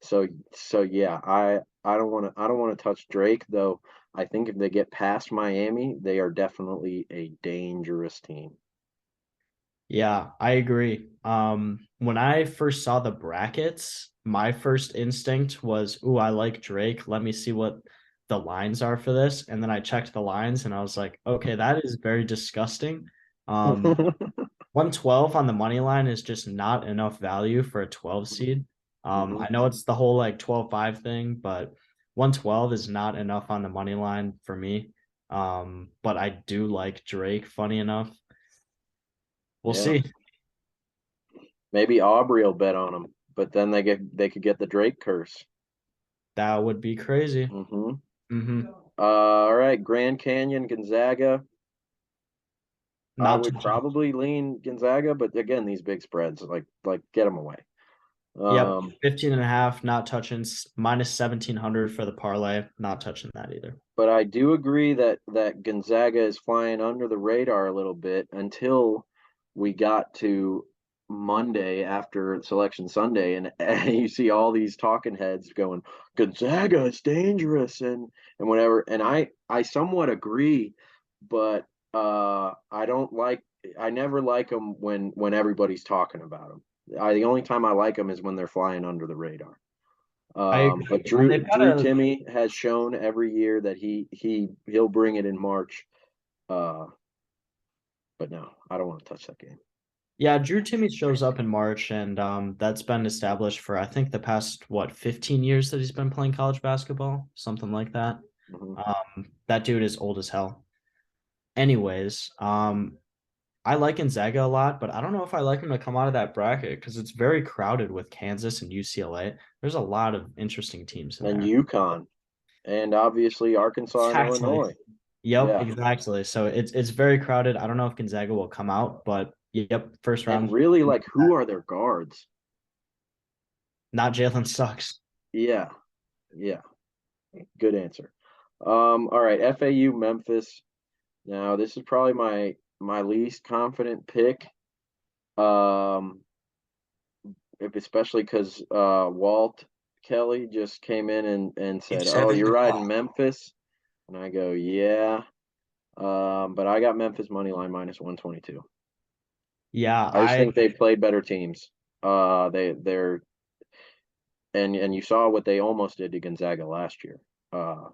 So so yeah, I don't want to touch Drake though. I think if they get past Miami, they are definitely a dangerous team. Yeah, I agree. When I first saw the brackets, my first instinct was, "Ooh, I like Drake. Let me see what the lines are for this." And then I checked the lines and I was like, "Okay, that is very disgusting." Um, 112 on the money line is just not enough value for a 12 seed. Hmm. I know it's the whole like 12-5 thing, but 112 is not enough on the money line for me. But I do like Drake, funny enough. We'll Yeah, see. maybe Aubrey will bet on them, but then they could get the Drake curse. That would be crazy. Hmm. Hmm. All right, Grand Canyon, Gonzaga. I Not would touching. probably lean Gonzaga, but again, these big spreads, like get them away. Yep. Um, 15 and a half, not touching. Minus 1700 for the parlay. Not touching that either. but I do agree that Gonzaga is flying under the radar a little bit until we got to Monday after Selection Sunday, and you see all these talking heads going, Gonzaga is dangerous and whatever. And I somewhat agree, but I don't like I never like them when everybody's talking about them. The only time I like them is when they're flying under the radar. I agree. But And Drew they've got Drew a Timmy has shown every year that he'll bring it in March. Uh, but no, I don't want to touch that game. Yeah, Drew Timmy shows up in March, and that's been established for I think the past 15 years that he's been playing college basketball, something like that. Hmm. That dude is old as hell. Anyways, I like Gonzaga a lot, but I don't know if I like him to come out of that bracket because it's very crowded with Kansas and UCLA. There's a lot of interesting teams in And there. UConn, and obviously Arkansas and Exactly. Illinois. Yep, Yeah, exactly. So it's very crowded. I don't know if Gonzaga will come out, but yep, first and round. really, like, who are their guards? Not Jalen sucks. Yeah, yeah, good answer. All right, FAU Memphis. Now this is probably my least confident pick. Um, especially because Walt Kelly just came in and You said, said "Oh, it. you're riding Memphis," and I go, "Yeah," but I got Memphis money line minus 122. Yeah, I just think they played better teams. They're and you saw what they almost did to Gonzaga last year. Uh,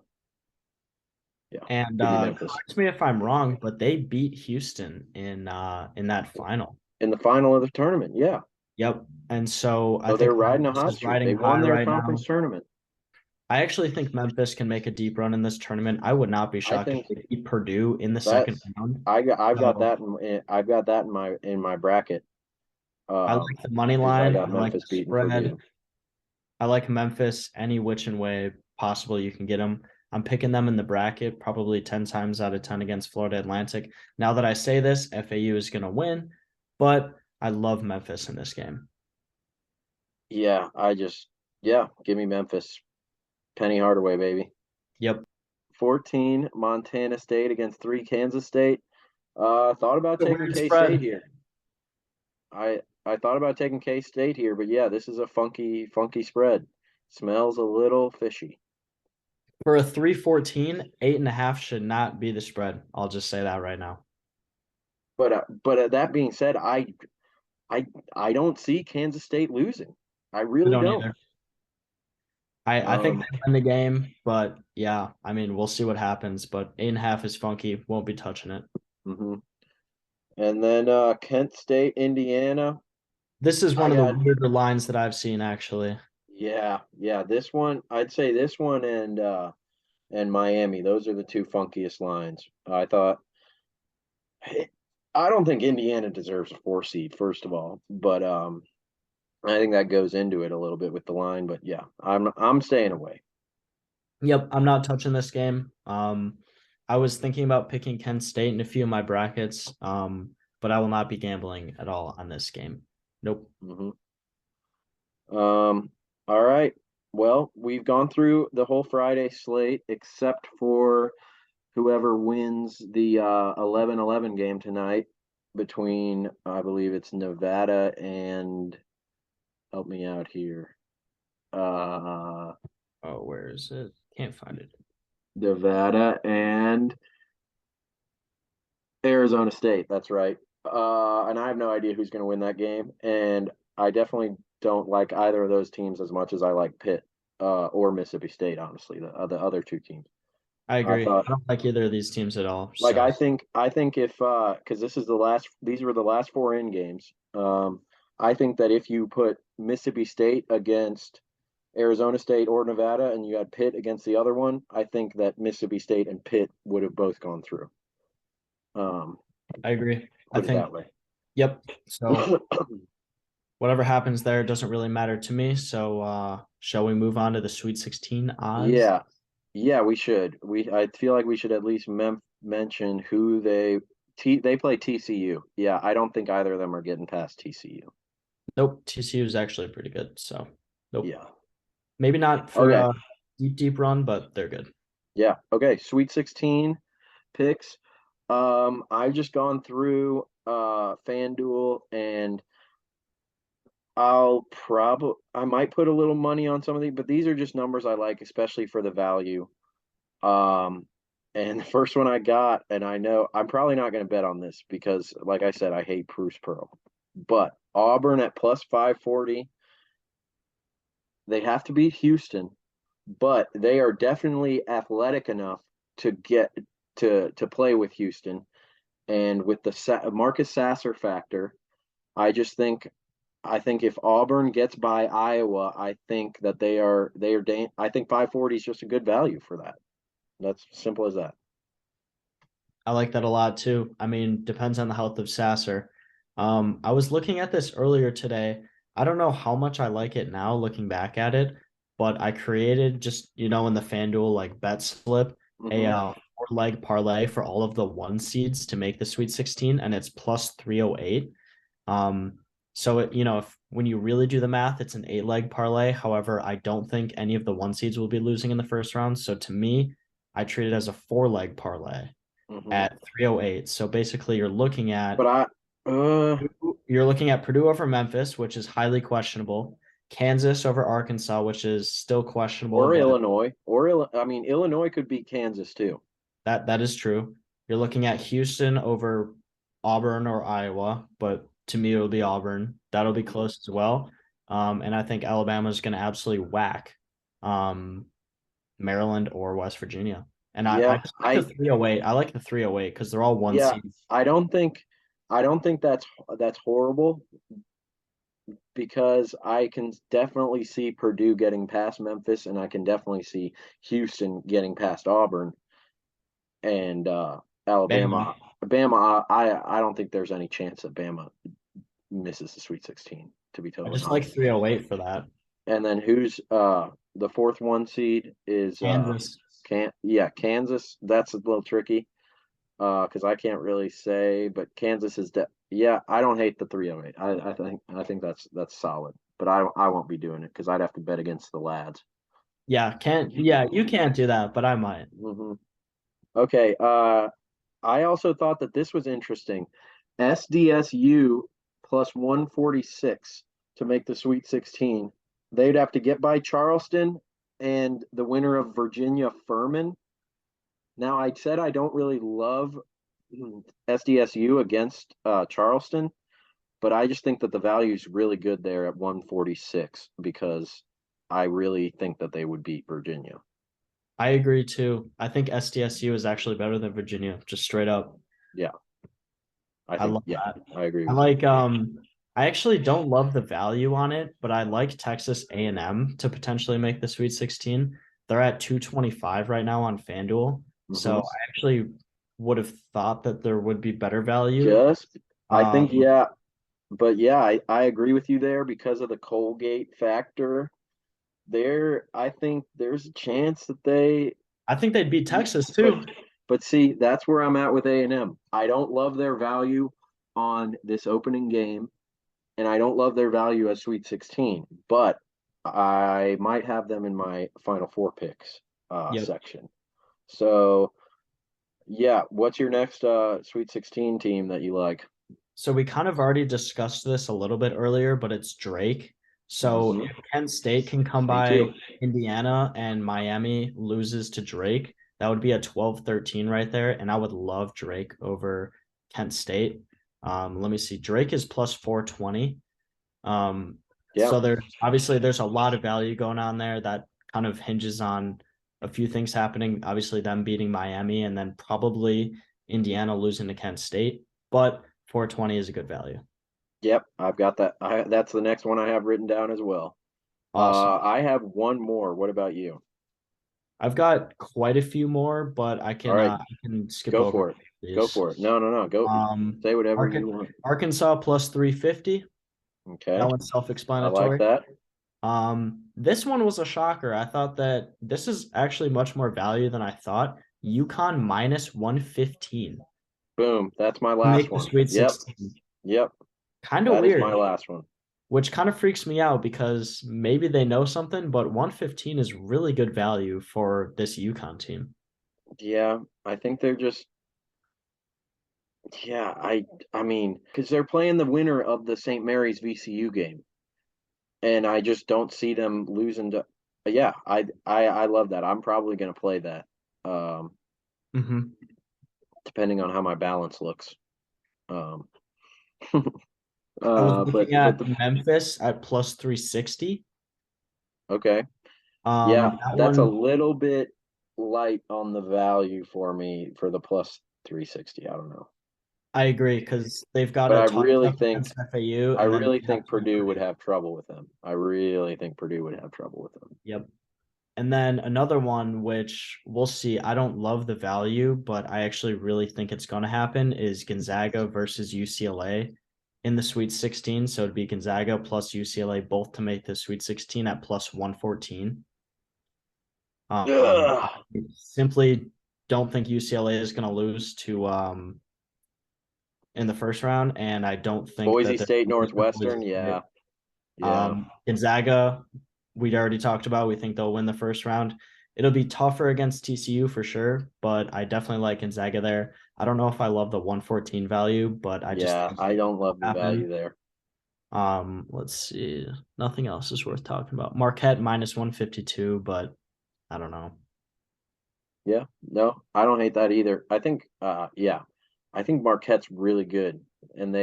yeah, and give me Memphis correct me if I'm wrong, but they beat Houston in that final. in the final of the tournament. Yeah, Yep. And so I so they're think riding a Memphis hot is streak. riding They won high their right conference now. tournament. I actually think Memphis can make a deep run in this tournament. I would not be I shocked if think they beat Purdue in the second that's round. I've got So that I've got that in my bracket. I like the money because I line. got I like Memphis the beating spread. Purdue. I like Memphis any which and way possible you can get them. I'm picking them in the bracket probably 10 times out of 10 against Florida Atlantic. Now that I say this, FAU is going to win, but I love Memphis in this game. Yeah, give me Memphis. Penny Hardaway, baby. Yep. 14 Montana State against 3 Kansas State. Thought about A taking weird K-State spread. here. I thought about taking K-State here, but yeah, this is a funky spread. Smells a little fishy. For a 314, 8.5 should not be the spread. I'll just say that right now. But that being said, I I don't see Kansas State losing. I I really don't don't. either. I think Um, they win the game, but yeah, I mean, we'll see what happens. But 8.5 is funky. Won't be touching it. mhm. And then Kent State, Indiana. This is I one of the got weirder lines that I've seen, actually. yeah. This one, I'd say this one and Miami. Those are the two funkiest lines. I don't think Indiana deserves a 4 seed, first of all, but I think that goes into it a little bit with the line. But yeah, I'm staying away. Yep, I'm not touching this game. I was thinking about picking Kent State in a few of my brackets, but I will not be gambling at all on this game. Nope. Hmm. All right. Well, we've gone through the whole Friday slate except for whoever wins the 11-11 game tonight between, I believe it's Nevada and, help me out here. Uh, Oh, where is it? Can't find it. Nevada and Arizona State. That's right. And I have no idea who's going to win that game. And I definitely don't like either of those teams as much as I like Pitt or Mississippi State. Honestly, the other two teams. I I agree. thought I don't like either of these teams at all. like So I think if because these were the last 4 in games. I think that if you put Mississippi State against Arizona State or Nevada and you had Pitt against the other one, I think that Mississippi State and Pitt would have both gone through. Um, I agree. I put it think, that way. yep. So whatever happens there doesn't really matter to me. So shall we move on to the Sweet 16 odds? Yeah, yeah, we should. I feel like we should at least mention who they play TCU. Yeah, I don't think either of them are getting past TCU. Nope. TCU is actually pretty good. So nope. Yeah. Maybe not for Okay. a deep run, but they're good. Yeah. Okay. Sweet 16 picks. I've just gone through FanDuel and I might put a little money on some of these, but these are just numbers I like, especially for the value. Um, and the first one I got, and I know I'm probably not going to bet on this because, like I said, I hate Bruce Pearl. But Auburn at plus 540, they have to beat Houston, but they are definitely athletic enough to get to play with Houston. And with the Marcus Sasser factor, I just think I think if Auburn gets by Iowa, I think that I think 540 is just a good value for that. That's simple as that. I like that a lot too. I mean, depends on the health of Sasser. I was looking at this earlier today. I don't know how much I like it now looking back at it, but I created just, in the FanDuel like bet slip, a Hmm. 4-leg parlay for all of the 1 seeds to make the Sweet 16, and it's plus 308. Um, so if when you really do the math, it's an 8-leg parlay. However, I don't think any of the 1 seeds will be losing in the first round. So to me, I treat it as a 4-leg parlay Hmm. at 308. So basically But you're looking at Purdue over Memphis, which is highly questionable, Kansas over Arkansas, which is still questionable, or but Illinois, I mean, Illinois could beat Kansas too. that is true. You're looking at Houston over Auburn or Iowa, but to me it'll be Auburn. That'll be Mhm. close as well. And I think Alabama is going to absolutely whack um, Maryland or West Virginia. And I Yeah, just like the 308. I like the 308 because they're all one yeah, seed. I don't think, that's horrible because I can definitely see Purdue getting past Memphis, and I can definitely see Houston getting past Auburn and Bama. Alabama. Bama, I don't think there's any chance that Bama misses the Sweet 16, to be I totally just like honest. 308 for that. And then who's the fourth one seed is Kansas. Kansas. That's a little tricky because I can't really say, but Kansas is I don't hate the 308. I think that's solid, but I won't be doing it because I'd have to bet against the lads. You can't do that, but I might. Hmm. Okay. I also thought that this was interesting. SDSU plus 146 to make the Sweet 16. They'd have to get by Charleston and the winner of Virginia Furman. Now, I said I don't really love SDSU against Charleston, but I just think that the value is really good there at 146 because I really think that they would beat Virginia. I agree too. I think SDSU is actually better than Virginia, just straight up. Yeah, I love yeah, that. I agree I with you. like I actually don't love the value on it, but I like Texas A&M to potentially make the Sweet 16. They're at 225 right now on FanDuel. So Hmm. I actually would have thought that there would be better value. Just, I think, Um, yeah, but yeah, I agree with you there because of the Colgate factor. I think there's a chance that they I think they'd beat beat, Texas but too. see, that's where I'm at with A&M. I don't love their value on this opening game, and I don't love their value as Sweet 16, but I might have them in my Final Four picks Yep. section. So yeah, what's your next Sweet 16 team that you like? So we kind of already discussed this a little bit earlier, but it's Drake. So Hmm. if Kent State can come Me too. by Indiana and Miami loses to Drake, that would be a 12-13 right there. And I would love Drake over Kent State. Let me see. Drake is plus 420. Yeah. So there's a lot of value going on there that kind of hinges on a few things happening. Obviously, them beating Miami and then probably Indiana losing to Kent State. But 420 is a good value. Yep, I've got that. That's the next one I have written down as well. Awesome. I have one more. What about you? I've got quite a few more, but All right, I can skip go over for it. Go these. for it. No, no, no. Go say whatever you want. Arkansas plus 350. Okay, That one's I like self-explanatory. that. This one was a shocker. I thought that this is actually much more value than I thought. UConn minus 115 Boom. That's my to last make the one. Sweet Yep, 16. yep. Kind of That is my weird, last one. which kind of freaks me out because maybe they know something, but 115 is really good value for this UConn team. Yeah, I think they're just. Yeah, I mean, because they're playing the winner of the St. Mary's VCU game, and I just don't see them losing to. Yeah, I love that. I'm probably gonna play that. Um, Mm-hmm. depending on how my balance looks. Um, I was but looking but at the Memphis at plus 360. okay, yeah, That that's a one, little bit light on the value for me for the plus 360. I don't know, I agree because they've got but a tough up against FAU I and then really they have think to win Purdue would Purdue. have trouble with them. I really think Purdue would have trouble with them. Yep. And then another one, which we'll see. I don't love the value, but I actually really think it's going to happen is Gonzaga versus UCLA in the Sweet 16. So it'd be Gonzaga plus UCLA both to make the Sweet 16 at plus 114. Um, Ugh. Simply don't think UCLA is going to lose to in the first round, and I don't think Boise that they're State, going to lose to Boise Northwestern, State. yeah, yeah, Gonzaga, we'd already talked about. We think they'll win the first round. It'll be tougher against TCU for sure, but I definitely like Gonzaga there. I don't know if I love the 114 value, but I just yeah. think I don't love the value happen. there. Let's see. Nothing else is worth talking about. Marquette minus 152, but I don't know. Yeah, no, I don't hate that either. Yeah, I think Marquette's really good, and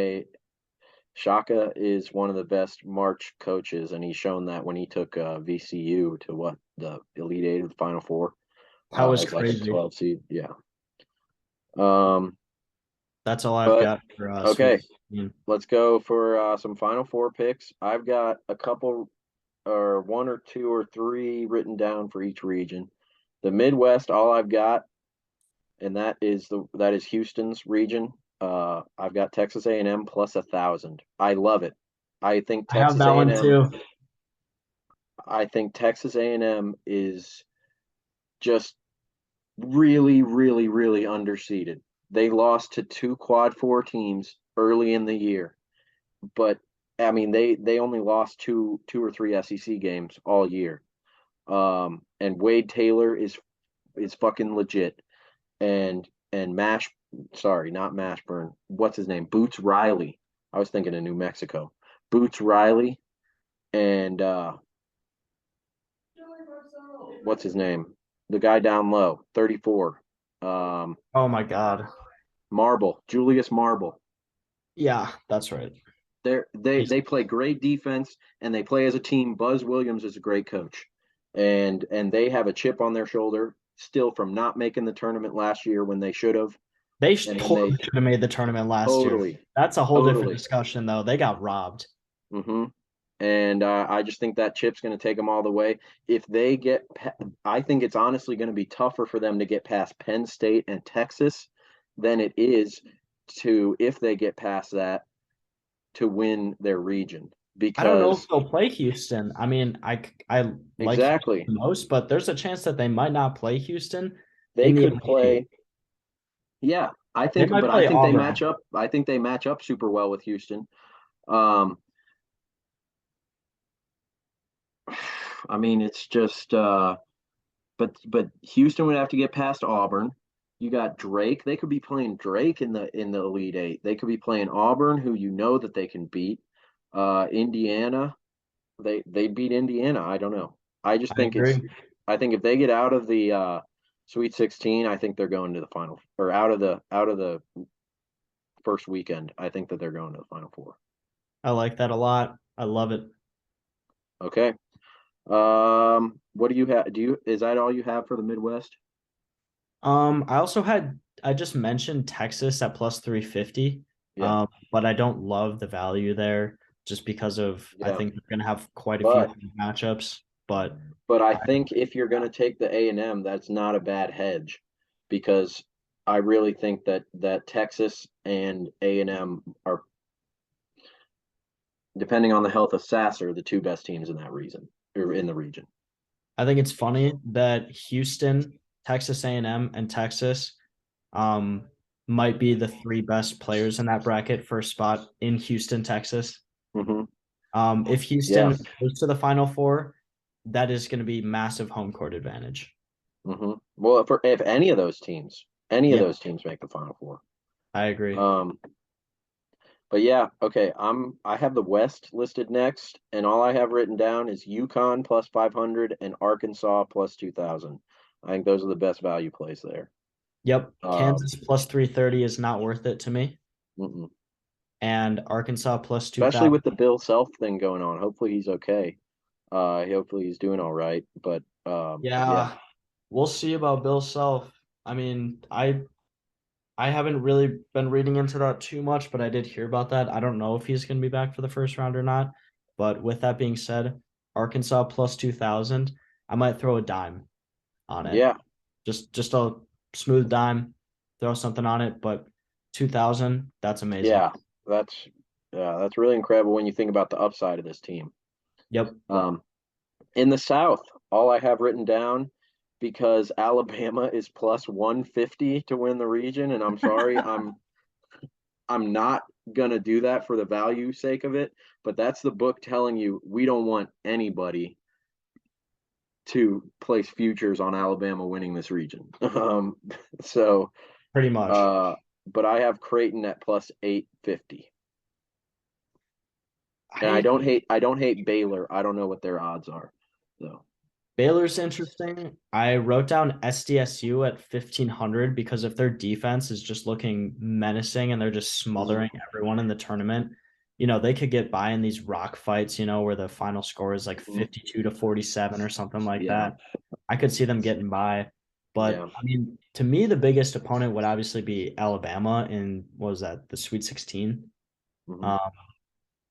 Shaka is one of the best March coaches, and he's shown that when he took VCU to what the Elite Eight of the Final Four That was as like a crazy. 12 seed. Yeah. Um, That's all I've but got for Sweet okay, 16. let's go for some Final Four picks. I've got a couple or one or two or three written down for each region. The Midwest, all I've got, and that is Houston's region. I've got Texas A&M plus 1,000. I love it. I think I have Texas that one A&M. too. I think Texas A&M is just really, really, really underseeded. They lost to two quad four teams early in the year, but I mean they only lost two or three SEC games all year. And Wade Taylor is fucking legit. And Mash, sorry, not Mashburn. What's his name? Boots Riley. I was thinking of New Mexico. Boots Riley and what's his name? The guy down low, 34. Um, Oh my God. Marble, Julius Marble. Yeah, that's right. They play great defense and they play as a team. Buzz Williams is a great coach, and they have a chip on their shoulder still from not making the tournament last year when they should have. They And then totally they should have made the tournament last year. totally, That's a whole different totally. discussion, though. They got robbed. hmm And I just think that chip's going to take them all the way. If they get, I think it's honestly going to be tougher for them to get past Penn State and Texas than it is to, if they get past that, to win their region. I don't know if Because they'll play Houston. I mean, I like Houston exactly, the most, but there's a chance that they might not play Houston they in the could MVP. play. Yeah, I They think, might but I play think they Auburn. match up. I think they match up super well with Houston. Um, I mean, it's just, but Houston would have to get past Auburn. You got Drake. They could be playing Drake in the Elite Eight. They could be playing Auburn, who you know that they can beat. Indiana. They beat Indiana. I don't know. I just I think agree. it's. I think if they get out of the Sweet 16, I think they're going to the final or out of the first weekend. I think that they're going to the Final Four. I like that a lot. I love it. Okay. What do you have? Is that all you have for the Midwest? I just mentioned Texas at plus 350. Yeah. But I don't love the value there just because of I Yeah. think they're gonna have quite a few But hard matchups. But but I I, think if you're going to take the A&M, that's not a bad hedge because I really think that Texas and A&M are, depending on the health of Sasser, the two best teams in that region or in the region. I think it's funny that Houston, Texas A&M, and Texas um might be the three best players in that bracket for a spot in Houston, Texas. hmm If Yeah. Houston goes to the Final Four, that is going to be massive home court advantage. Well, if any of Yeah, those teams make the Final Four. I agree. Um, but yeah, okay. I have the West listed next, and all I have written down is UConn plus 500 and Arkansas plus 2,000. I think those are the best value plays there. Yep, Um, Kansas plus 330 is not worth it to me, mm-mm. and Arkansas plus Especially 2000. with the Bill Self thing going on. Hopefully he's okay. Hopefully he's doing all right. But yeah, Yeah, we'll see about Bill Self. I mean, I haven't really been reading into that too much, but I did hear about that. I don't know if he's going to be back for the first round or not. But with that being said, Arkansas plus 2000, I might throw a dime on it. yeah, Just a smooth dime, throw something on it, but 2000, that's amazing. yeah. That's that's really incredible when you think about the upside of this team. Yep. Um, in the South, all I have written down because Alabama is plus 150 to win the region, and I'm sorry, I'm not gonna do that for the value sake of it, but that's the book telling you we don't want anybody to place futures on Alabama winning this region. So, Pretty much. uh, but I have Creighton at plus 850, and I I don't hate I don't hate Baylor. I don't know what their odds are, though. Baylor's interesting. I wrote down SDSU at 1500 because if their defense is just looking menacing and they're just smothering everyone in the tournament, they could get by in these rock fights, where the final score is like Mhm. 52 to 47 or something like Yeah, that. I could see them getting by. But yeah, I mean, to me, the biggest opponent would obviously be Alabama in what was that, the Sweet 16. hmm Um,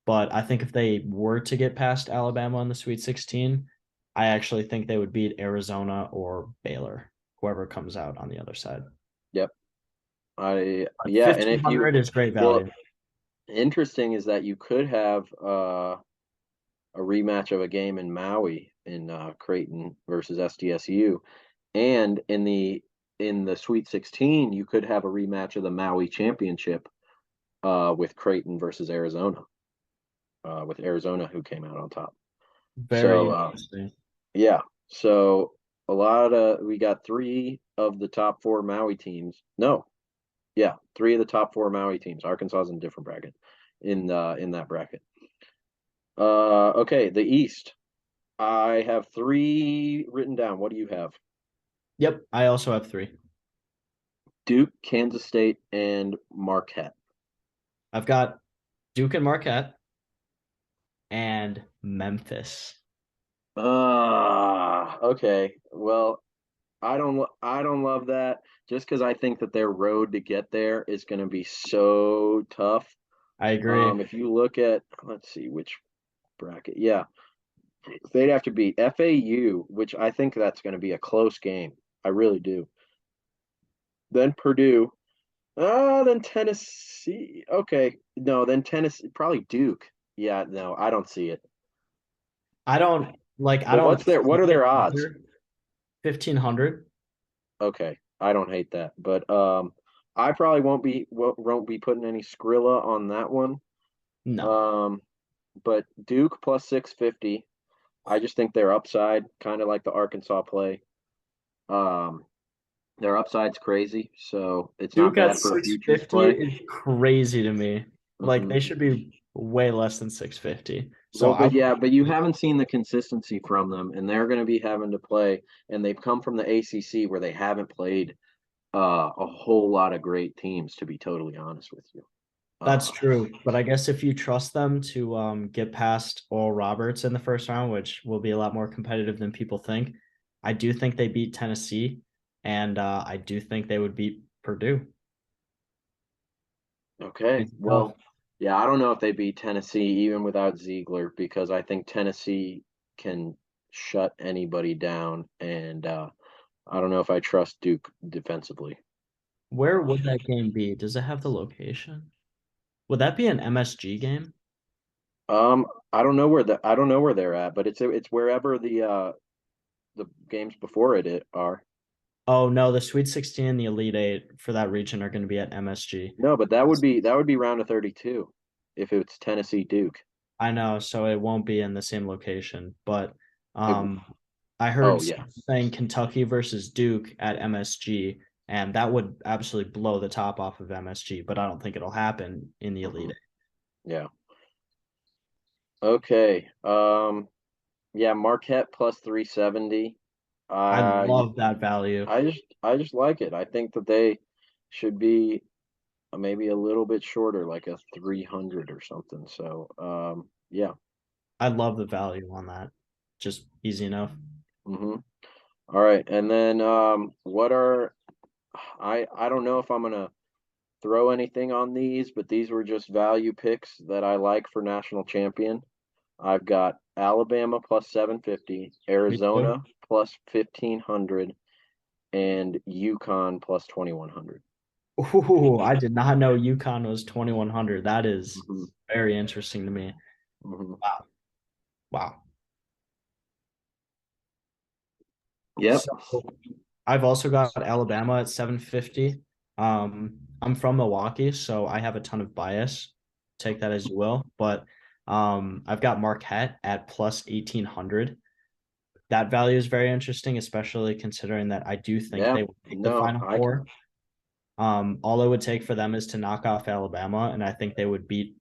but I think if they were to get past Alabama in the Sweet 16, I actually think they would beat Arizona or Baylor, whoever comes out on the other side. yep. Yeah, and if you 1,500 is great well, value. interesting is that you could have a rematch of a game in Maui in Creighton versus SDSU, and in the Sweet 16, you could have a rematch of the Maui championship with Creighton versus Arizona, with Arizona who came out on top. Very So interesting. yeah, so a lot of we got three of the top four Maui teams. No, yeah, three of the top four Maui teams. Arkansas is in a different bracket in that bracket. Okay, the East. I have three written down. What do you have? Yep, I also have three. Duke, Kansas State, and Marquette. I've got Duke and Marquette and Memphis. Okay. Well, I don't love that just because I think that their road to get there is going to be so tough. I agree. If you look at, let's see which bracket. Yeah, they'd have to beat FAU, which I think that's going to be a close game. I really do. Then Purdue. Then Tennessee. Okay, no, then Tennessee. Probably Duke. Yeah, no, I don't see it. I don't like I But don't what see are it their odds? either. 1,500? Okay, I don't hate that, but I probably won't be putting any Skrilla on that one. No. Um, but Duke plus 650. I just think their upside, kind of like the Arkansas play. Um, their upside's crazy, so it's not Duke at bad for a futures 650 play. is crazy to me. Like Hmm. they should be way less than 650. So Well, I but yeah, but you haven't seen the consistency from them, and they're going to be having to play, and they've come from the ACC where they haven't played a whole lot of great teams, to be totally honest with you. That's Uh, true. But I guess if you trust them to get past Oral Roberts in the first round, which will be a lot more competitive than people think, I do think they beat Tennessee, and I do think they would beat Purdue. okay, Easy enough. well, yeah, I don't know if they beat Tennessee even without Ziegler because I think Tennessee can shut anybody down, and I don't know if I trust Duke defensively. Where would that game be? Does it have the location? Would that be an MSG game? I don't know where they're at, but it's wherever the games before are. Oh no, the Sweet 16 and the Elite Eight for that region are going to be at MSG. No, but that would be round of 32 if it's Tennessee Duke. I know, so it won't be in the same location, but It, um I heard oh yeah. someone saying Kentucky versus Duke at MSG, and that would absolutely blow the top off of MSG, but I don't think it'll happen in the Elite Hmm. Eight. Yeah. Okay. Yeah, Marquette plus 370. I Uh love that value. I just like it. I think that they should be maybe a little bit shorter, like a 300 or something. So, yeah. I love the value on that. Just easy enough. Hmm. All right. And then what are I don't know if I'm gonna throw anything on these, but these were just value picks that I like for national champion. I've got Alabama plus 750, Me too. Arizona plus 1500, and Yukon plus 2100. Ooh, I did not know UConn was 2,100. That is Hmm. very interesting to me. Hmm. Wow. Wow. Yep. So I've also got Alabama at 750. I'm from Milwaukee, so I have a ton of bias. Take that as you will. But I've got Marquette at plus 1,800. That value is very interesting, especially considering that I do think Yeah. they will make the No, Final I Four. All it would take for them is to knock off Alabama, and I think they would beat,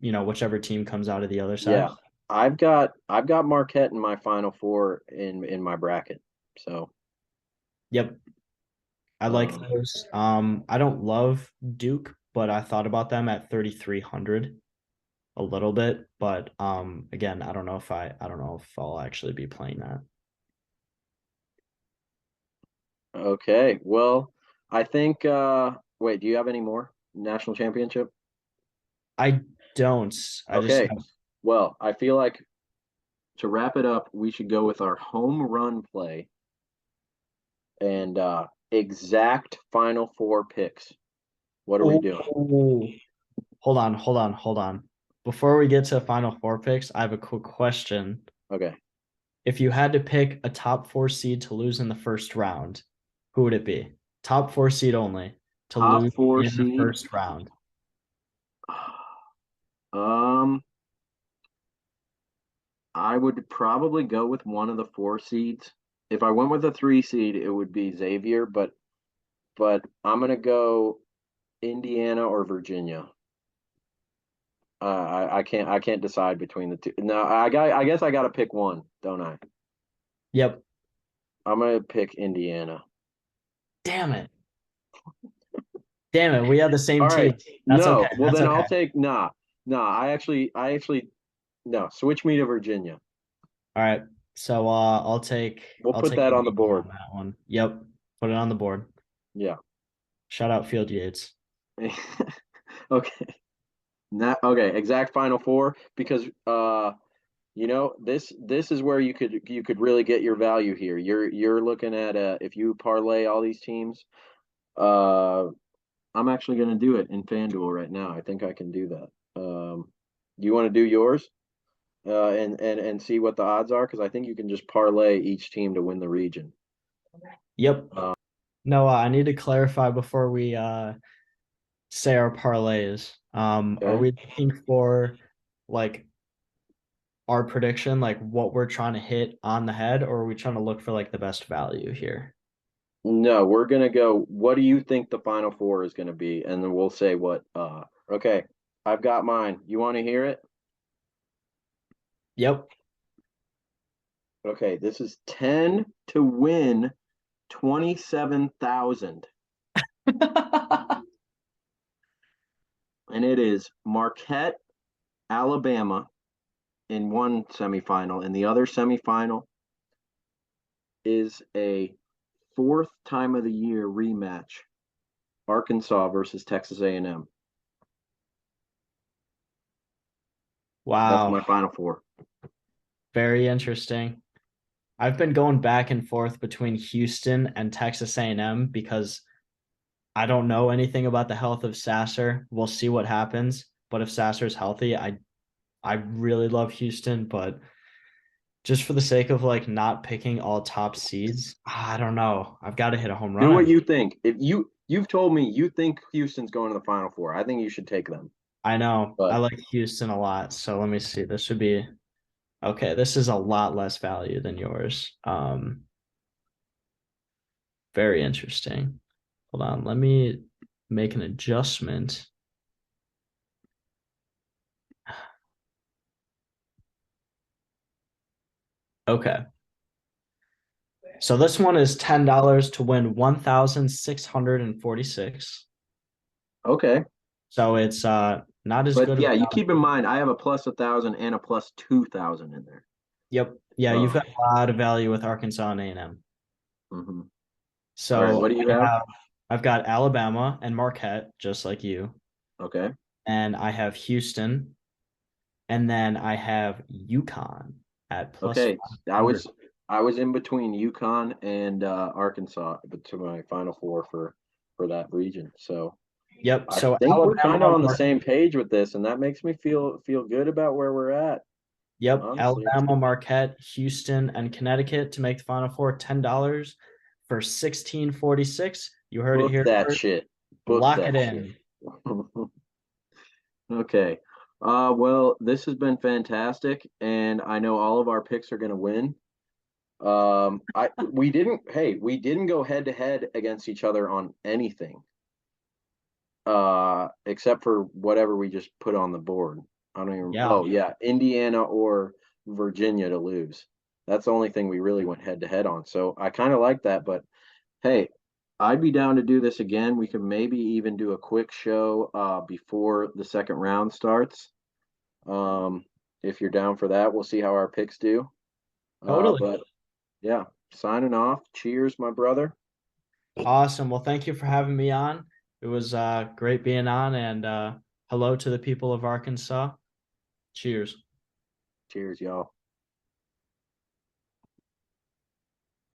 whichever team comes out of the other side. yeah. I've got Marquette in my final four in my bracket. So, Yep, I like um those. I don't love Duke, but I thought about them at 3,300 a little bit. But again, I don't know if I'll actually be playing that. okay. Well, I think wait, do you have any more national championship? I don't. I just Okay. have Well, I feel like to wrap it up, we should go with our home run play. And exact Final Four picks. What are we doing? Oh, hold on. Before we get to Final Four picks, I have a quick question. Okay. If you had to pick a top four seed to lose in the first round, who would it be? Top four seed only to Top lose four in the seed. first round. Um, I would probably go with one of the four seeds. If I went with a three seed, it would be Xavier, but I'm gonna go Indiana or Virginia. I can't decide between the two. No, I guess I got to pick one, don't I? Yep. I'm gonna pick Indiana. Damn it. Damn it. We had the same All right. team. That's okay. No, well That's then okay. I'll take nah. I actually no. Switch me to Virginia. All right. So We'll I'll put take that on the Indiana board. on that one. Yep. Put it on the board. Yeah. Shout out Field Yates. Okay. Not okay. Exact Final Four because this is where you could really get your value here. You're looking at if you parlay all these teams. Uh, I'm actually going to do it in FanDuel right now. I think I can do that. You want to do yours and see what the odds are? Because I think you can just parlay each team to win the region. Yep. Uh, No, I need to clarify before we say our parlays. Are okay. we looking for like our prediction, like what we're trying to hit on the head, or are we trying to look for like the best value here? No, we're gonna go. What do you think the Final Four is going to be? And then we'll say what. Okay, I've got mine. You want to hear it? Yep. Okay, this is 10 to win 27,000. And it is Marquette, Alabama in one semifinal, and the other semifinal is a fourth time of the year rematch, Arkansas versus Texas A&M. That's Wow. my Final Four. Very interesting. I've been going back and forth between Houston and Texas A&M because I don't know anything about the health of Sasser. We'll see what happens. But if Sasser's healthy, I really love Houston, but just for the sake of like not picking all top seeds, I don't know. I've got to hit a home Do what run. you think. If you've told me you think Houston's going to the Final Four, I think you should take them. I know. I But like Houston a lot. So let me see. This would be okay. This is a lot less value than yours. Very interesting. Hold on. Let me make an adjustment. Okay. So this one is $10 to win 1,646. okay. So it's not as But good of yeah, a you keep in value. mind I have a plus 1,000 and a plus 2,000 in there. Yep. Yeah, you've Oh. got a lot of value with Arkansas and A&M. Hmm. All right. So What do you have? I've got Alabama and Marquette, just like you. Okay. And I have Houston. And then I have UConn at plus Okay. I 500. was I was in between Yukon and Arkansas, but to my Final Four for that region. So Yep. I So think we're kind of Alabama, on the same page with this, and that makes me feel good about where we're at. yep, Honestly, Alabama, Marquette, Houston, and Connecticut to make the Final Four, $10 for 1646. You heard it book here that first. shit. Book Lock it that shit. in. Okay. Well, this has been fantastic, and I know all of our picks are going to win. I we didn't go head to head against each other on anything, except for whatever we just put on the board. I don't even. Yeah, Oh yeah, Indiana or Virginia to lose. That's the only thing we really went head to head on. So I kind of like that, but hey, I'd be down to do this again. We could maybe even do a quick show before the second round starts. Um, if you're down for that, we'll see how our picks do. totally. But yeah, signing off. Cheers, my brother. Awesome. Well, thank you for having me on. It was great being on, and hello to the people of Arkansas. Cheers. Cheers, y'all.